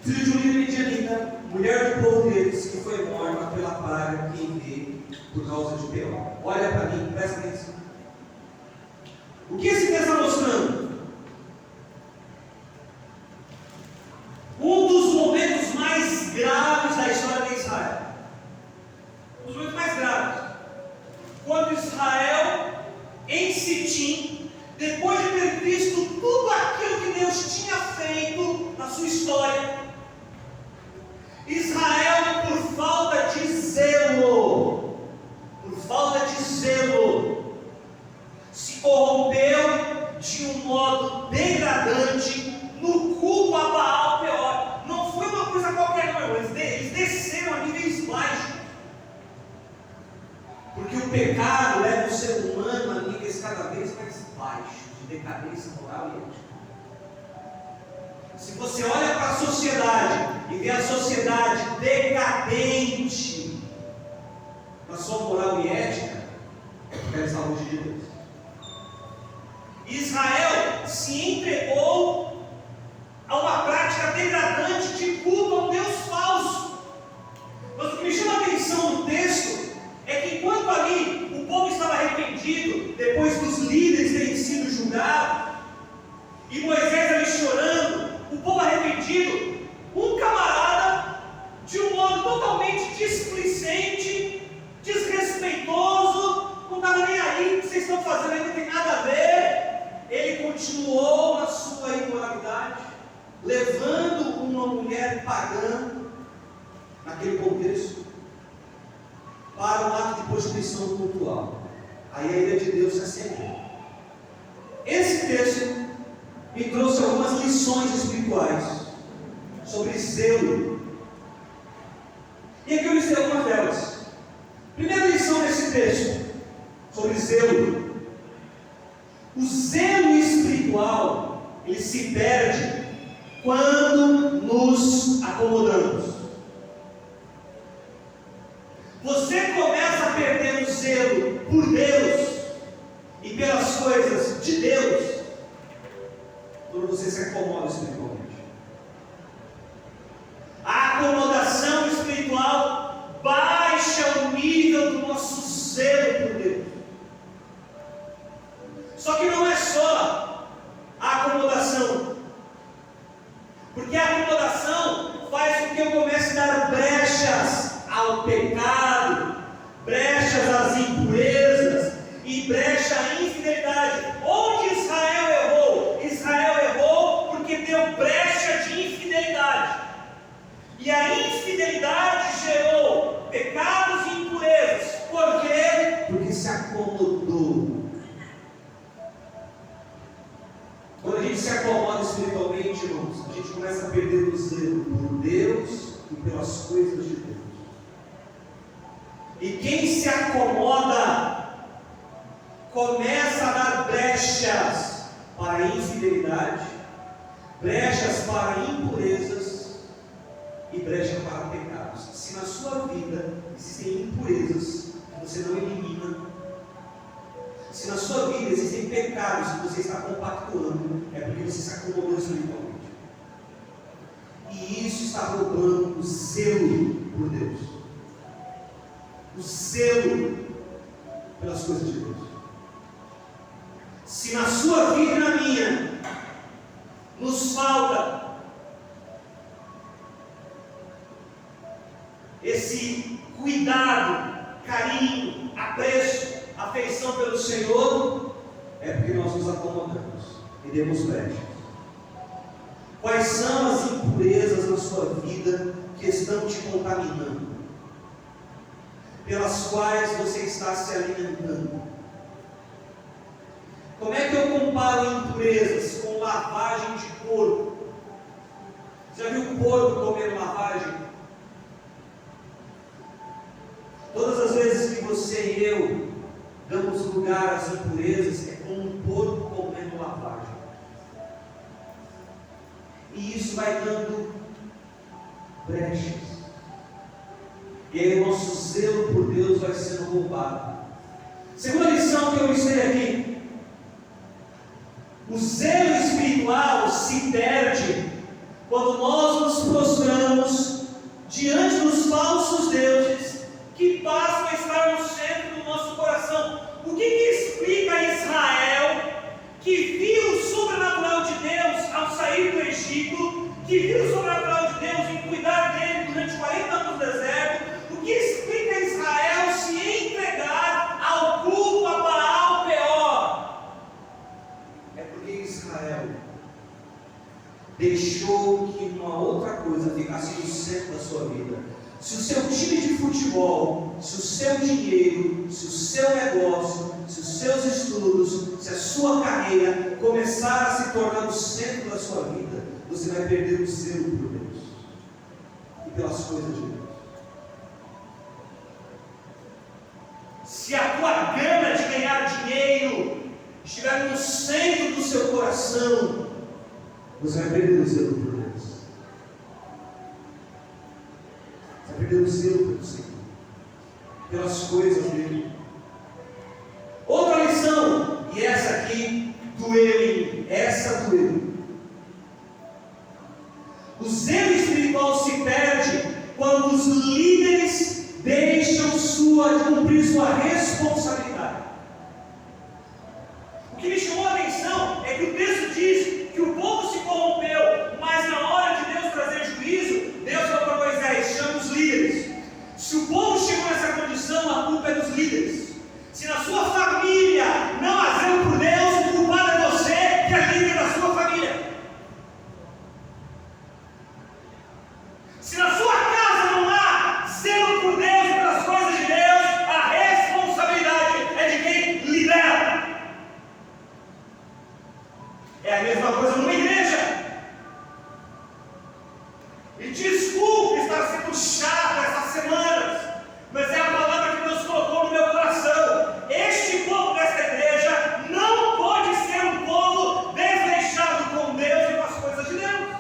filho de um líder midianita, mulher do povo deles, que foi morta pela praga que enviei por causa de Peor. Olha para mim, presta atenção. O que esse texto está mostrando? Um dos momentos mais graves da história de Israel. Um dos momentos mais graves. Quando Israel, em Sitim, depois de ter visto tudo aquilo que Deus tinha feito na sua história, história. Israel, por falta de zelo, se corrompeu de um modo degradante no culto a Baal Peor. Não foi uma coisa qualquer, não, eles desceram a níveis baixos. Porque o pecado leva o ser humano a níveis cada vez mais baixos de decadência moral e ética. Se você olha para a sociedade e vê a sociedade decadente na sua moral e ética, é porque ela está longe de Deus. Israel se entregou a uma prática degradante de culto a um Deus falso. Mas o que me chama a atenção no texto é que enquanto ali o povo estava arrependido, depois dos líderes terem sido julgados, e Moisés ali chorando, o povo arrependido, um camarada, de um modo totalmente displicente, desrespeitoso, não estava nem aí, o que vocês estão fazendo aí não tem nada a ver. Ele continuou na sua imoralidade, levando uma mulher pagã, naquele contexto, para um ato de prostituição cultural. Aí a ira de Deus se acendeu. Esse texto me trouxe algumas lições espirituais sobre zelo. E aqui eu listei algumas delas. Primeira lição desse texto sobre zelo. O zelo espiritual, ele se perde quando nos acomodamos. Você começa a perder o zelo por Deus e pelas coisas de Deus quando você se acomoda espiritualmente. A acomodação espiritual baixa o nível do nosso zelo por Deus. Só que não é só a acomodação, porque a acomodação faz com que eu comece a dar brechas ao pecado, brechas às impurezas e brecha à infidelidade. Onde Israel errou? Israel errou porque deu brecha de infidelidade. E a infidelidade gerou pecados e impurezas. Por quê? Porque se acomodou. Quando a gente se acomoda espiritualmente, irmãos, a gente começa a perder o zelo por Deus e pelas coisas de Deus. E quem se acomoda começa a dar brechas para a infidelidade, brechas para impurezas e brechas para pecados. Se na sua vida existem impurezas que você não elimina, se na sua vida existem pecados que você está compactuando, é porque você se acomodou espiritualmente. E isso está roubando o zelo por Deus, o zelo pelas coisas de Deus. Se na sua vida e na minha nos falta esse cuidado, carinho, apreço, afeição pelo Senhor, é porque nós nos acomodamos e demos brechas. Quais são as impurezas na sua vida que estão te contaminando, pelas quais você está se alimentando? Como é que eu comparo impurezas com lavagem de porco? Já viu o porco comendo lavagem? Todas as vezes que você e eu damos lugar às impurezas, é como um porco comendo lavagem. E isso vai dando brechas. E aí o nosso zelo por Deus vai sendo roubado. Segunda lição que eu listei aqui: o zelo espiritual se perde quando nós nos prostramos diante dos falsos deuses que passam a estar no centro do nosso coração. O que explica Israel, que viu o sobrenatural de Deus ao sair do Egito, que viu o sobrenatural de Deus em cuidar dele durante 40 anos no deserto? O que explica Israel se entregar ao culto a Baal Peor? É porque Israel deixou que uma Se o seu time de futebol, se o seu dinheiro, se o seu negócio, se os seus estudos, se a sua carreira começar a se tornar o centro da sua vida, você vai perder o zelo por Deus e pelas coisas de Deus. Se a tua gana de ganhar dinheiro estiver no centro do seu coração, você vai perder o zelo por Deus. Você vai perder o zelo pelo Senhor, pelas coisas dele. Outra lição, e essa aqui doeu em mim, essa doeu. O zelo espiritual se perde quando os líderes deixam cumprir sua responsabilidade. O que me chamou a atenção é que o texto diz que o povo se corrompeu, mas na hora de Deus trazer juízo, Deus falou para Moisés: chama os líderes. Se o povo chegou nessa condição, a culpa é dos líderes. Se na sua família não há zelo por Deus, o culpado é você, que é líder da sua família. Se na sua casa não há zelo por Deus e pelas coisas de Deus, a responsabilidade é de quem lidera. É a mesma coisa numa igreja. E desculpe estar sendo chato essas semanas, mas é a palavra que Deus colocou no meu coração. Este povo desta igreja não pode ser um povo desleixado com Deus e com as coisas de Deus.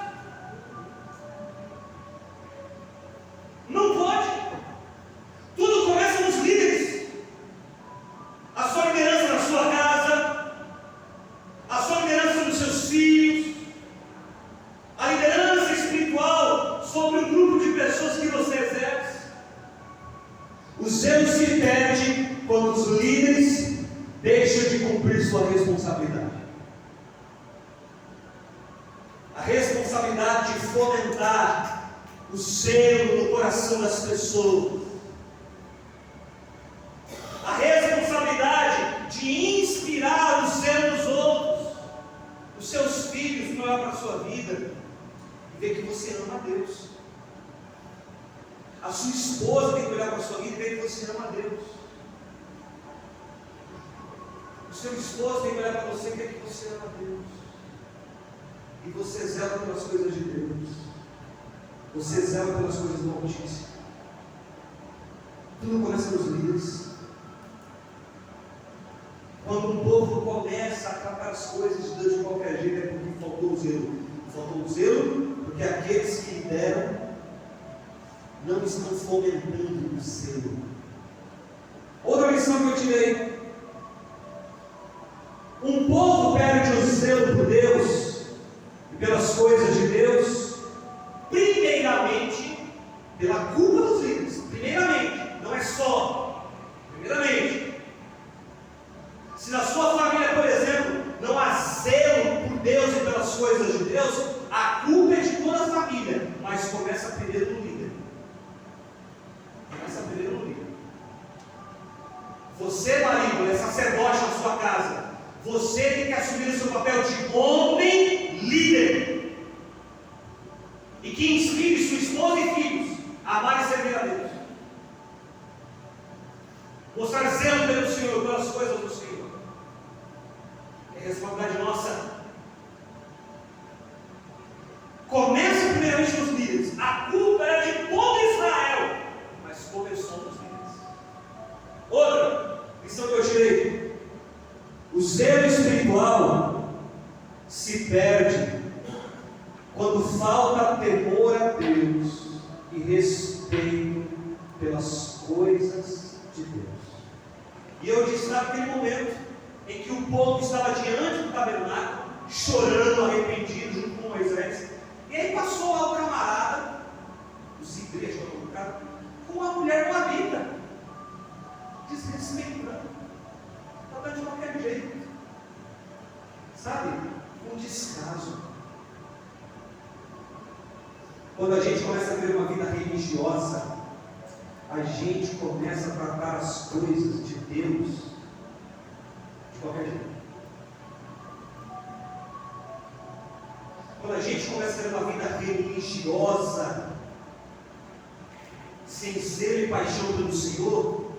Não pode. Tudo começa nos líderes. A sua liderança na sua casa, a sua liderança nos seus filhos, a liderança espiritual sobre o grupo de pessoas que você exerce. O zelo se perde quando os líderes deixam de cumprir sua responsabilidade. A responsabilidade de fomentar o zelo no coração das pessoas. A responsabilidade de inspirar o zelo nos outros. Os seus filhos que olham para a sua vida e ver que você ama a Deus. A sua esposa tem que olhar para a sua vida e ver que você ama a Deus. O seu esposo tem que olhar para você e ver que você ama a Deus. E você zela pelas coisas de Deus. Você zela pelas coisas do Altíssimo. Tudo começa nos líderes. Quando um povo começa a tratar as coisas de Deus de qualquer jeito, é porque faltou o zelo. Faltou o zelo porque aqueles que lideram não estão fomentando o zelo. Outra lição que eu tirei: um povo perde o zelo por Deus e pelas coisas de Deus, primeiramente, pela culpa dos líderes. Primeiramente, não é só. Primeiramente, se na sua família, por exemplo, não há zelo por Deus e pelas coisas de Deus, a culpa é de toda a família, mas começa primeiro no líder. Começa primeiro no líder. Você, marido, é sacerdote na sua casa. Você tem que assumir o seu papel de homem líder. E que inspire sua esposa e filhos a amar e servir a Deus. Mostrar zelo pelo Senhor, pelas coisas do Senhor. É responsabilidade nossa. Começa primeiramente nos líderes. A culpa era de todo Israel, mas começou nos líderes. Outra lição que eu tirei: o zelo espiritual se perde quando falta temor a Deus e respeito pelas coisas de Deus. E eu disse naquele momento em que o povo estava diante do tabernáculo, chorando, arrependido, junto com Moisés. E aí passou lá o camarada, os igrejas, com uma mulher moabita, desrespeitando, tratando de qualquer jeito, sabe? Um descaso. Quando a gente começa a ter uma vida religiosa, a gente começa a tratar as coisas de Deus de qualquer jeito. Quando a gente começa a ter uma vida religiosa, sem zelo e paixão pelo Senhor,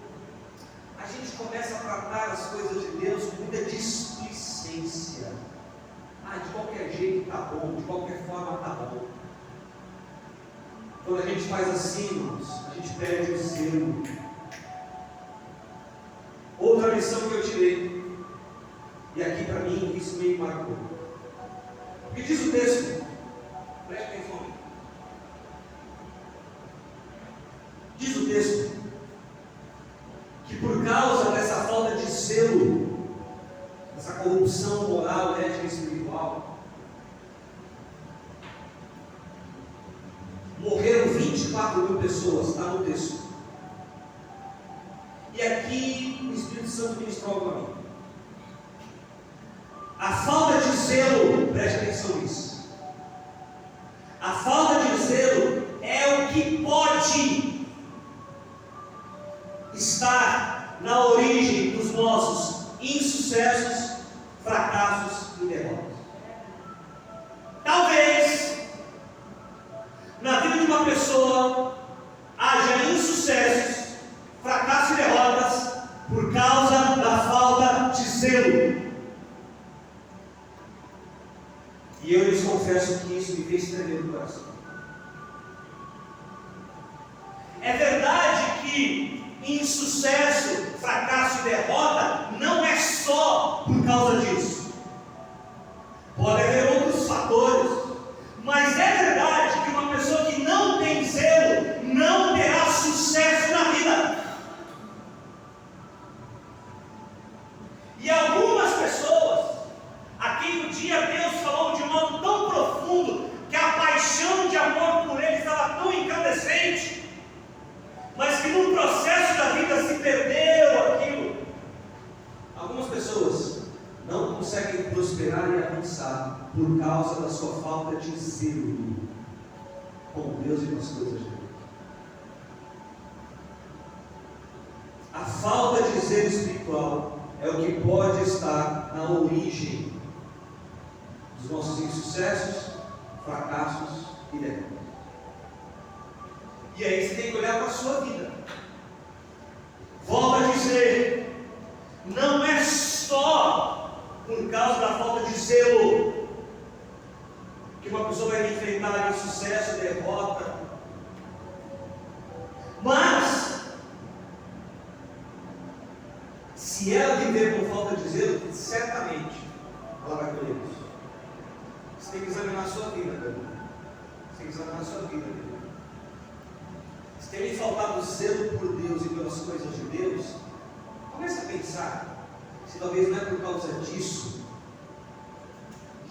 a gente começa a tratar as coisas de Deus com muita displicência. De qualquer jeito está bom, de qualquer forma está bom. Quando a gente faz assim, irmãos, a gente perde o zelo. Outra lição que eu tirei, e aqui para mim isso me marcou. O que diz o texto? Preste atenção. Diz o texto que por causa dessa falta de zelo, essa corrupção moral, ética e espiritual, morreram 24 mil pessoas, está no texto. E aqui o Espírito Santo ministrou para mim. A falta de zelo, preste atenção nisso. A falta de zelo é o que pode estar na origem dos nossos insucessos, fracassos e derrotas. Talvez na vida de uma pessoa haja insucessos, fracassos e derrotas por causa da falta de zelo. E eu lhes confesso que isso me fez tremer no coração. É verdade que insucesso, fracasso e derrota não é só por causa disso. Pode haver outros fatores, mas é verdade que uma pessoa que não tem zelo não terá sucesso na vida. E algumas pessoas, aqui um dia Deus falou de modo tão profundo que a paixão de amor por Ele estava tão incandescente, mas que no processo da vida se perdeu aquilo. Algumas pessoas não conseguem prosperar e avançar por causa da sua falta de zelo com Deus e com as coisas de Deus. A falta de zelo espiritual é o que pode estar na origem dos nossos insucessos, fracassos e derrotas. E aí você tem que olhar para a sua vida. Volto a dizer, não é só por causa da falta de zelo que uma pessoa vai enfrentar insucesso, derrota. Mas se ela viver com falta de zelo, certamente ela vai colher isso. Você tem que examinar a sua vida, meu irmão. Você tem que examinar a sua vida, meu irmão. Se tem lhe faltado zelo por Deus e pelas coisas de Deus, comece a pensar se talvez não é por causa disso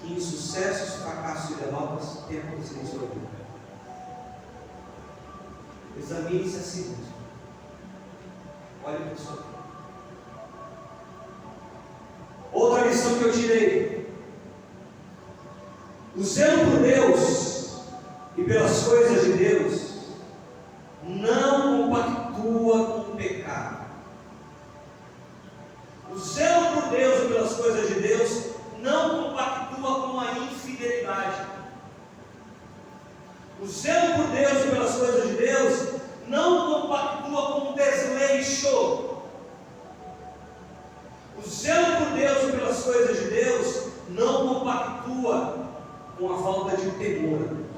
que insucessos, fracassos e derrotas têm acontecido em sua vida. Examine-se a si mesmo. Olhe para a sua vida. Outra lição que eu tirei: o zelo por Deus e pelas coisas de Deus não compactua com o pecado. O zelo por Deus e pelas coisas de Deus não compactua com a infidelidade. O zelo por Deus e pelas coisas de Deus não compactua com o desleixo. O zelo por Deus e pelas coisas de Deus não compactua com a falta de temor a Deus.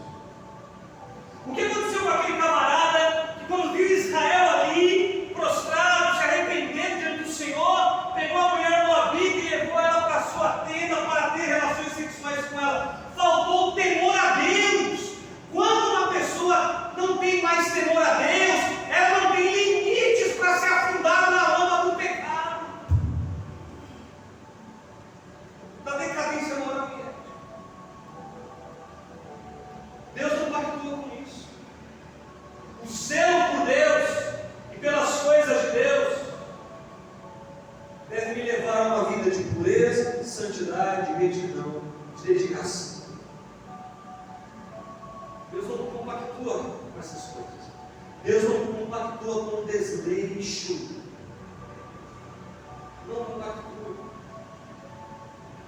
O que aconteceu com aquele camarada que, quando viu Israel ali, prostrado, se arrependendo diante do Senhor, pegou a mulher Moabita e levou ela para a sua tenda para ter relações sexuais com ela? Faltou temor a Deus. Quando uma pessoa não tem mais temor a Deus, ela não tem limites para se afundar na lama do pecado, da decadência moral e ética. Deus não pactua com isso. O zelo por Deus e pelas coisas de Deus deve me levar a uma vida de pureza, de santidade, de retidão, de dedicação. Deus não compactua com essas coisas. Deus não compactua com o desleixo. Não compactua.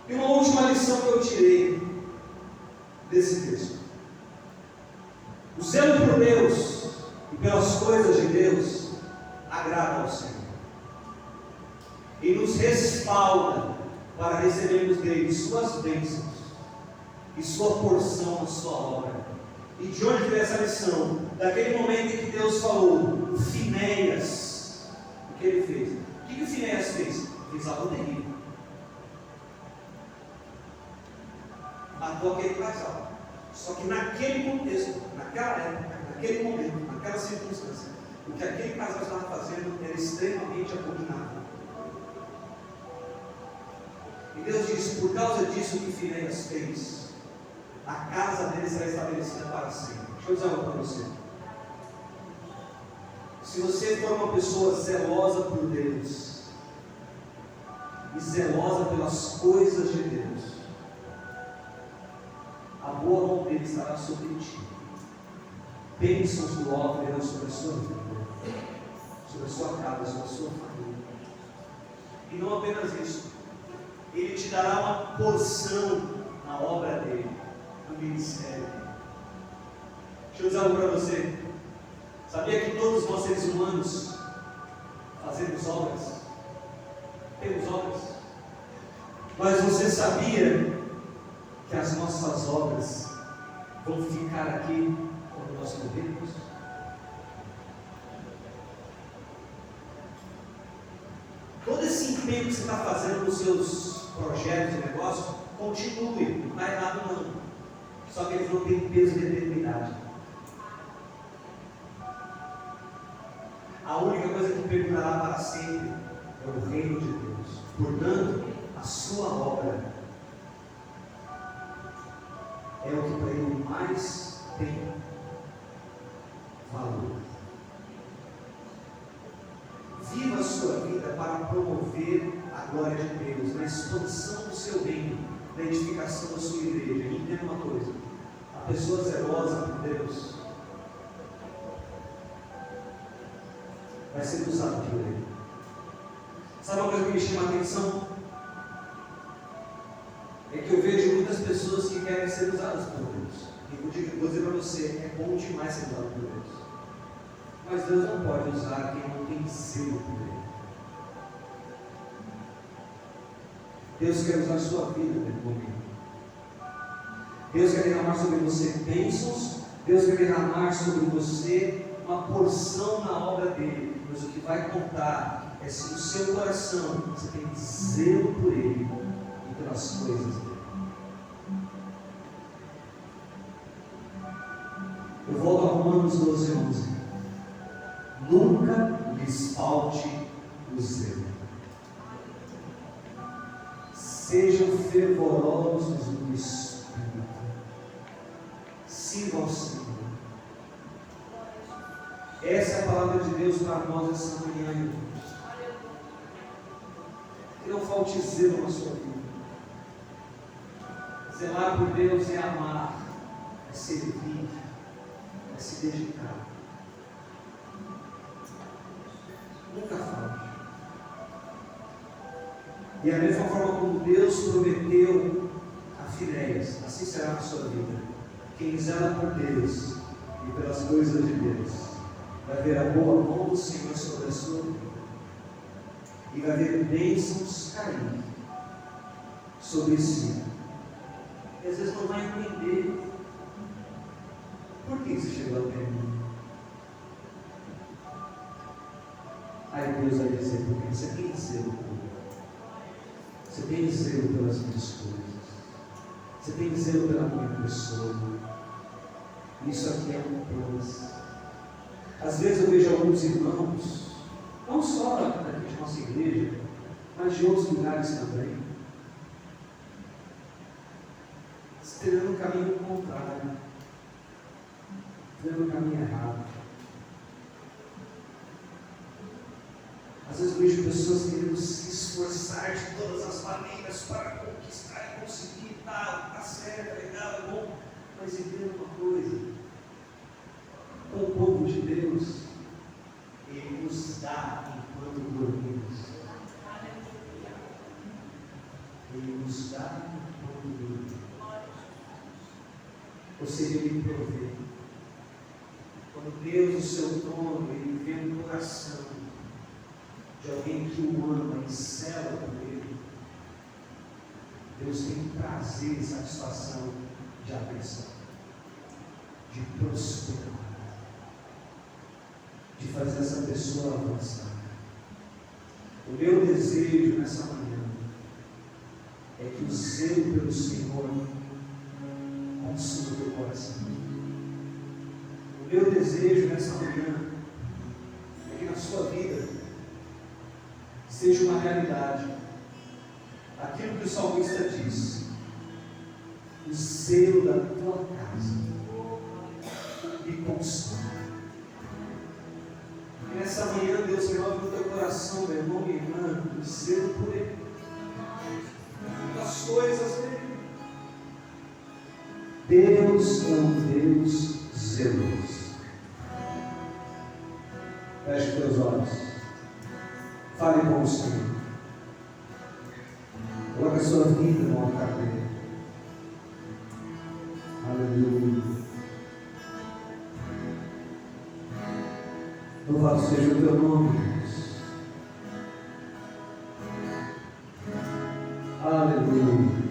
E uma última lição que eu tirei desse texto: o zelo por Deus e pelas coisas de Deus agrada ao Senhor e nos respalda para recebermos dele suas bênçãos e sua porção na sua obra. E de onde veio essa lição? Daquele momento em que Deus falou, Finéias, o que ele fez? O que o Finéias fez? Fez algo terrível. Matou aquele casal. Só que naquele contexto, naquela época, naquele momento, naquela circunstância, o que aquele casal estava fazendo era extremamente abominável. E Deus disse, por causa disso que Finéias fez, a casa dele será estabelecida para sempre. Deixa eu dizer algo para você. Se você for uma pessoa zelosa por Deus e zelosa pelas coisas de Deus, a boa mão dele estará sobre ti. Bênçãos do alto virão sobre a sua vida, sobre a sua casa, sobre a sua família. E não apenas isso, ele te dará uma porção na obra dele, no ministério. Deixa eu dizer algo para você. Sabia que todos nós seres humanos fazemos obras? Temos obras. Mas você sabia que as nossas obras vão ficar aqui quando nós morrermos? Todo esse empenho que você está fazendo nos seus projetos e negócios, continue, não está errado não. Só que eles não têm peso de eternidade. A única coisa que perdurará para sempre é o reino de Deus. Portanto, a sua obra é o que para ele mais tem valor. Viva a sua vida para promover a glória de Deus, na expansão do seu reino, na edificação da sua igreja. E entenda uma coisa: a pessoa zelosa por Deus vai ser usada por Ele. Sabe uma coisa que me chama a atenção? É que eu vejo muitas pessoas que querem ser usadas por Deus. E vou dizer para você, é bom demais ser usado por Deus. Mas Deus não pode usar quem não tem zelo por Ele. Deus quer usar a sua vida nesse momento. Deus quer derramar sobre você bênçãos. Deus quer derramar sobre você uma porção na obra dele. Mas o que vai contar é se no seu coração você tem zelo por Ele e pelas coisas dele. Eu volto a Romanos 12:11. Nunca lhes falte o zelo. Sejam fervorosos no Espírito. Sirvam ao Senhor. Essa é a palavra de Deus para nós essa manhã, irmãos. Que não falte zelo na sua vida. Zelar por Deus é amar, é servir, é se dedicar. Nunca falte. E a mesma forma como Deus prometeu a Finéias, assim será na sua vida. Quem zela por Deus e pelas coisas de Deus, vai ver a boa mão do Senhor sobre a sua vida. E vai ver bênçãos cair sobre si. E às vezes não vai entender por que você chegou até mim. Aí Deus vai dizer, porque você tem zelo por mim. Você tem zelo pelas minhas coisas. Você tem zelo pela minha pessoa. Isso aqui é um plus. Às vezes eu vejo alguns irmãos, não só daqui de nossa igreja, mas de outros lugares também, trilhando um caminho contrário, trilhando um caminho errado. Às vezes eu vejo pessoas querendo se esforçar de todas as maneiras para conquistar e conseguir tal, tá certo, é legal, é bom, mas entenda uma coisa: com o povo de Deus, Ele nos dá enquanto dormimos. Ele nos dá enquanto dormimos. Ou seja, Ele provê. Quando Deus, o seu trono, ele vê no coração de alguém que o ama e cela por ele, Deus tem prazer e satisfação de abençoar, de prosperar, de fazer essa pessoa avançar. O meu desejo nessa manhã é que o zelo pelo Senhor consuma o teu coração. O meu desejo nessa manhã é que na sua vida seja uma realidade aquilo que o salmista diz: o zelo da tua casa me consome. E nessa manhã Deus renove o teu coração, meu irmão e irmã, o zelo por Ele, as coisas dele. Deus é um Deus zeloso. Feche teus olhos, fale com o Senhor, coloque a sua vida no altar dele. Aleluia. Louvado seja o teu nome, Deus. Aleluia.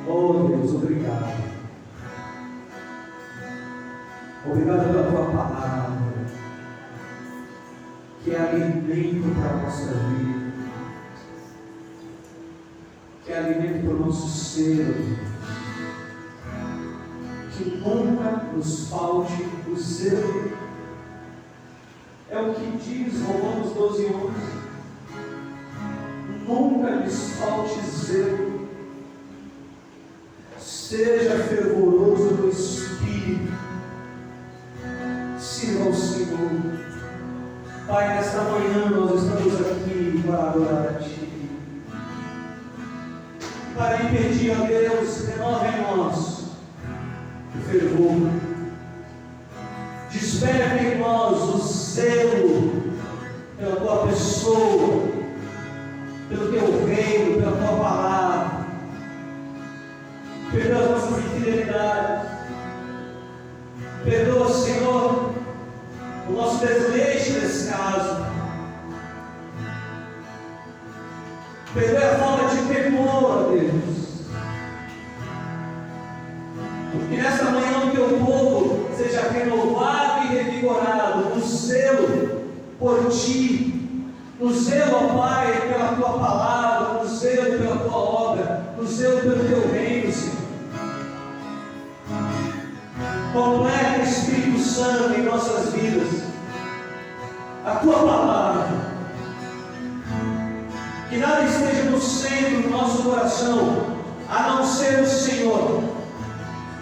Oh Deus, obrigado. Obrigado pela tua palavra, que é alimento para a nossa vida, que é alimento para o nosso ser, que nunca nos falte o zelo. É o que diz Romanos 12:11. Nunca lhes falte zelo. Seja fervoroso no Espírito. Sirva ao Senhor. Pai, nesta manhã nós estamos aqui para adorar a Ti. Para lhe pedir a Deus, renova em nós o fervor. Desperta em nós o zelo pela Tua pessoa, pelo Teu reino, pela Tua palavra. Perdoa as nossas infidelidades. Perdoa, Senhor, o nosso desleixo nesse caso. Perdoa a falta de temor a Deus. Que nesta manhã o Teu povo seja renovado e revigorado no zelo por Ti, no zelo, ó Pai, pela Tua palavra, no zelo pela Tua obra, no zelo pelo Teu reino, Senhor. Completa, Espírito Santo, em nossas vidas a Tua palavra, que nada esteja no centro do nosso coração, a não ser o Senhor.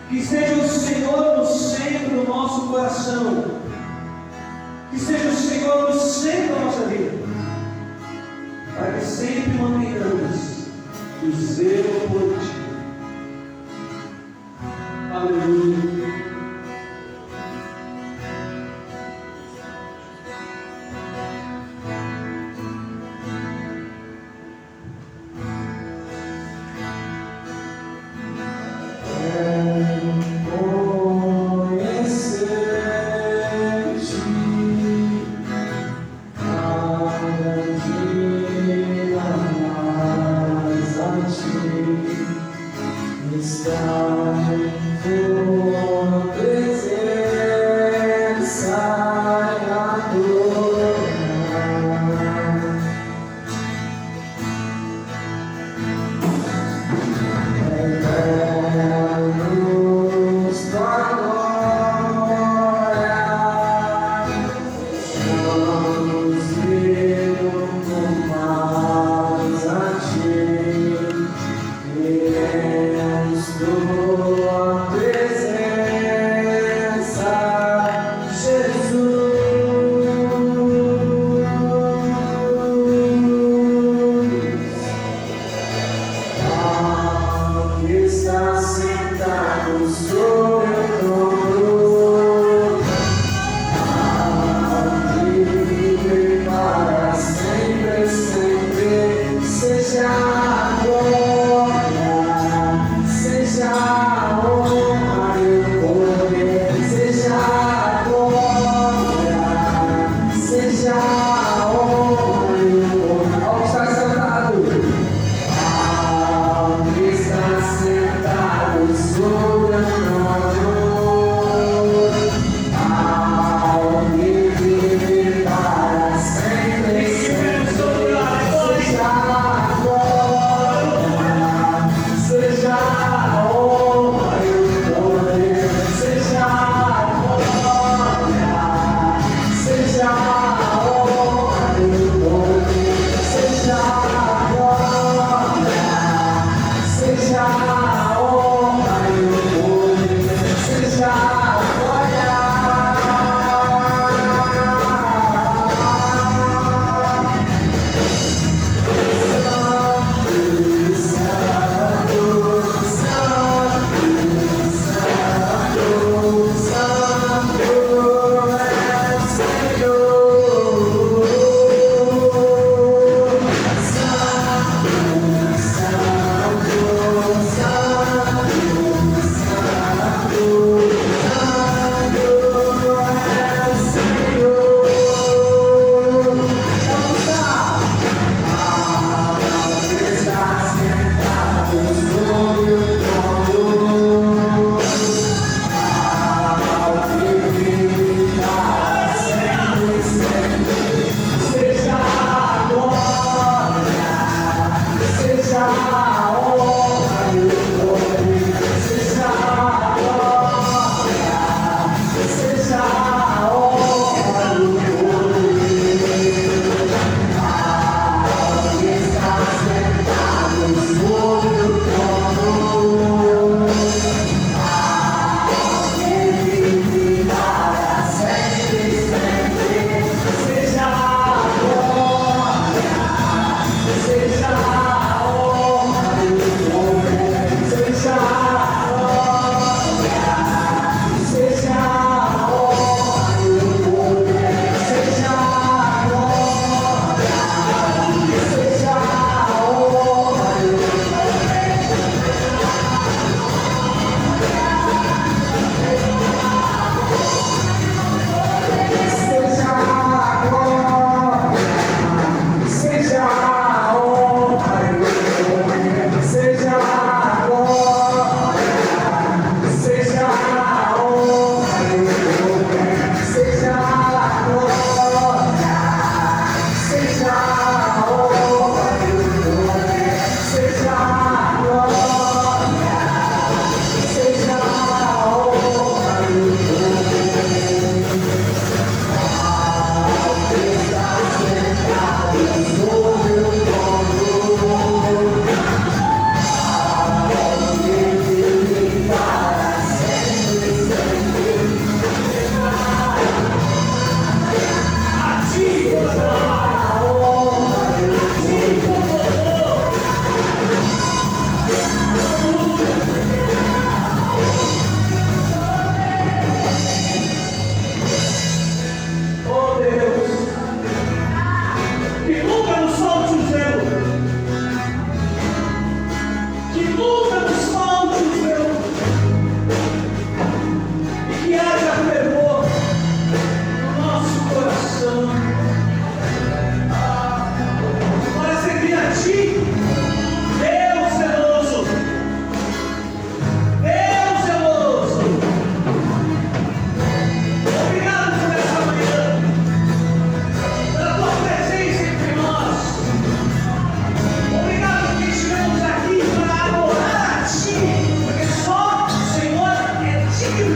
Que seja o Senhor no centro do nosso coração, que seja o Senhor no centro da nossa vida, para que sempre mantenhamos o zelo por Ti. Aleluia.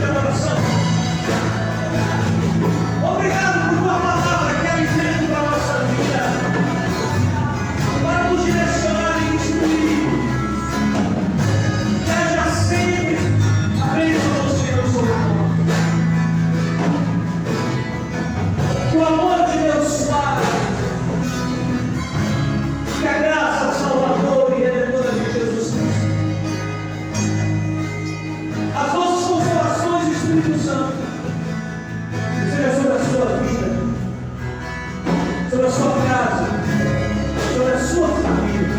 de adoração. Obrigado por tua palavra que é alimento para a nossa vida, para nos direcionar e instruir. Que haja sempre a bênção do Senhor sobre nós. Que o amor de Deus Pai, que a graça salvadora e redentora de Jesus Cristo, as nossas consolações do Espírito Santo, seja sobre a sua vida, sobre a sua casa, sobre a sua família.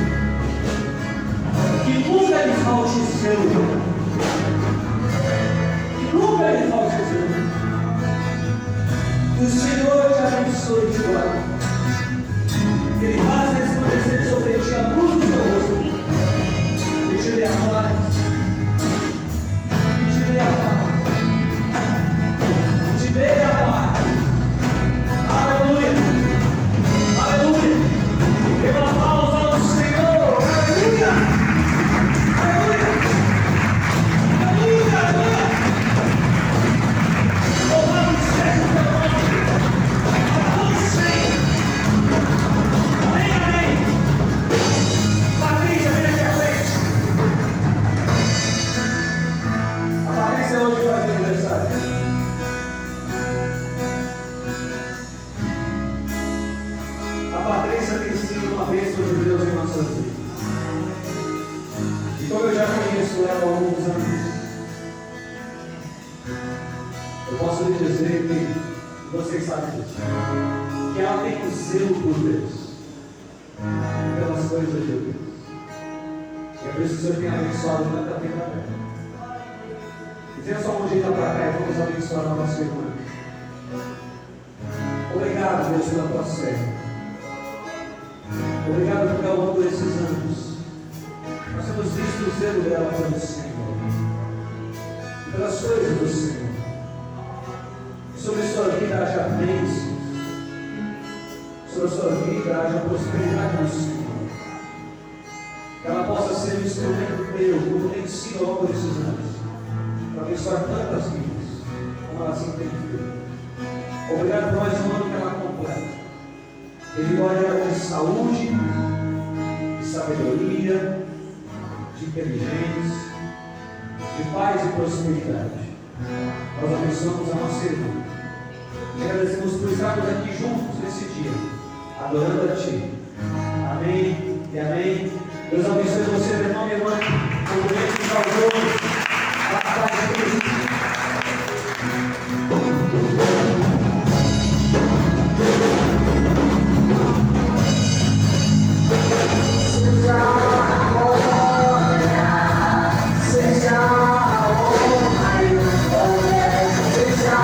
Que nunca lhe falte zelo. Que nunca lhe falte zelo. Que o Senhor te abençoe e te guarde. Que Ele faça resplandecer sobre ti a luz do seu rosto. E te dê a paz. E te dê a paz. E te dê a paz. Aleluia. Aleluia. Dê uma pausa ao Senhor. Aleluia. Aleluia. Aleluia. Aleluia. Louvado seja o teu nome. Para todos sempre. Amém, amém. Patrícia, vem aqui à frente. A Patrícia hoje faz aniversário. A Patrícia tem sido uma bênção de Deus em nossas vidas. E como eu já conheço ela há alguns anos, eu posso lhe dizer que vocês sabem disso, que ela tem um zelo por Deus, pelas coisas de Deus. E é por isso que o Senhor tem abençoado tanta vida dela. Dizendo só um jeito para cá e vamos abençoar a nossa irmã. Obrigado, Deus, pela tua serva. Obrigado porque ao longo desses anos nós temos visto o zelo dela pelo Senhor e pelas coisas do Senhor. Sobre a sua vida haja bênçãos, sobre a sua vida haja prosperidade do Senhor. Que ela possa ser um instrumento teu, como tem sido ao longo desses anos, para abençoar tantas vidas, como ela assim tem feito. Obrigado por mais um ano que ela completa. Ele guarda de saúde, de sabedoria, de inteligência, de paz e prosperidade. Nós abençoamos a nossa irmã. E agradecemos por estarmos aqui juntos nesse dia, adorando a Ti. Amém e amém. Deus abençoe você, meu irmão e irmã, como Deus te salvou. A paz de Cristo. Seja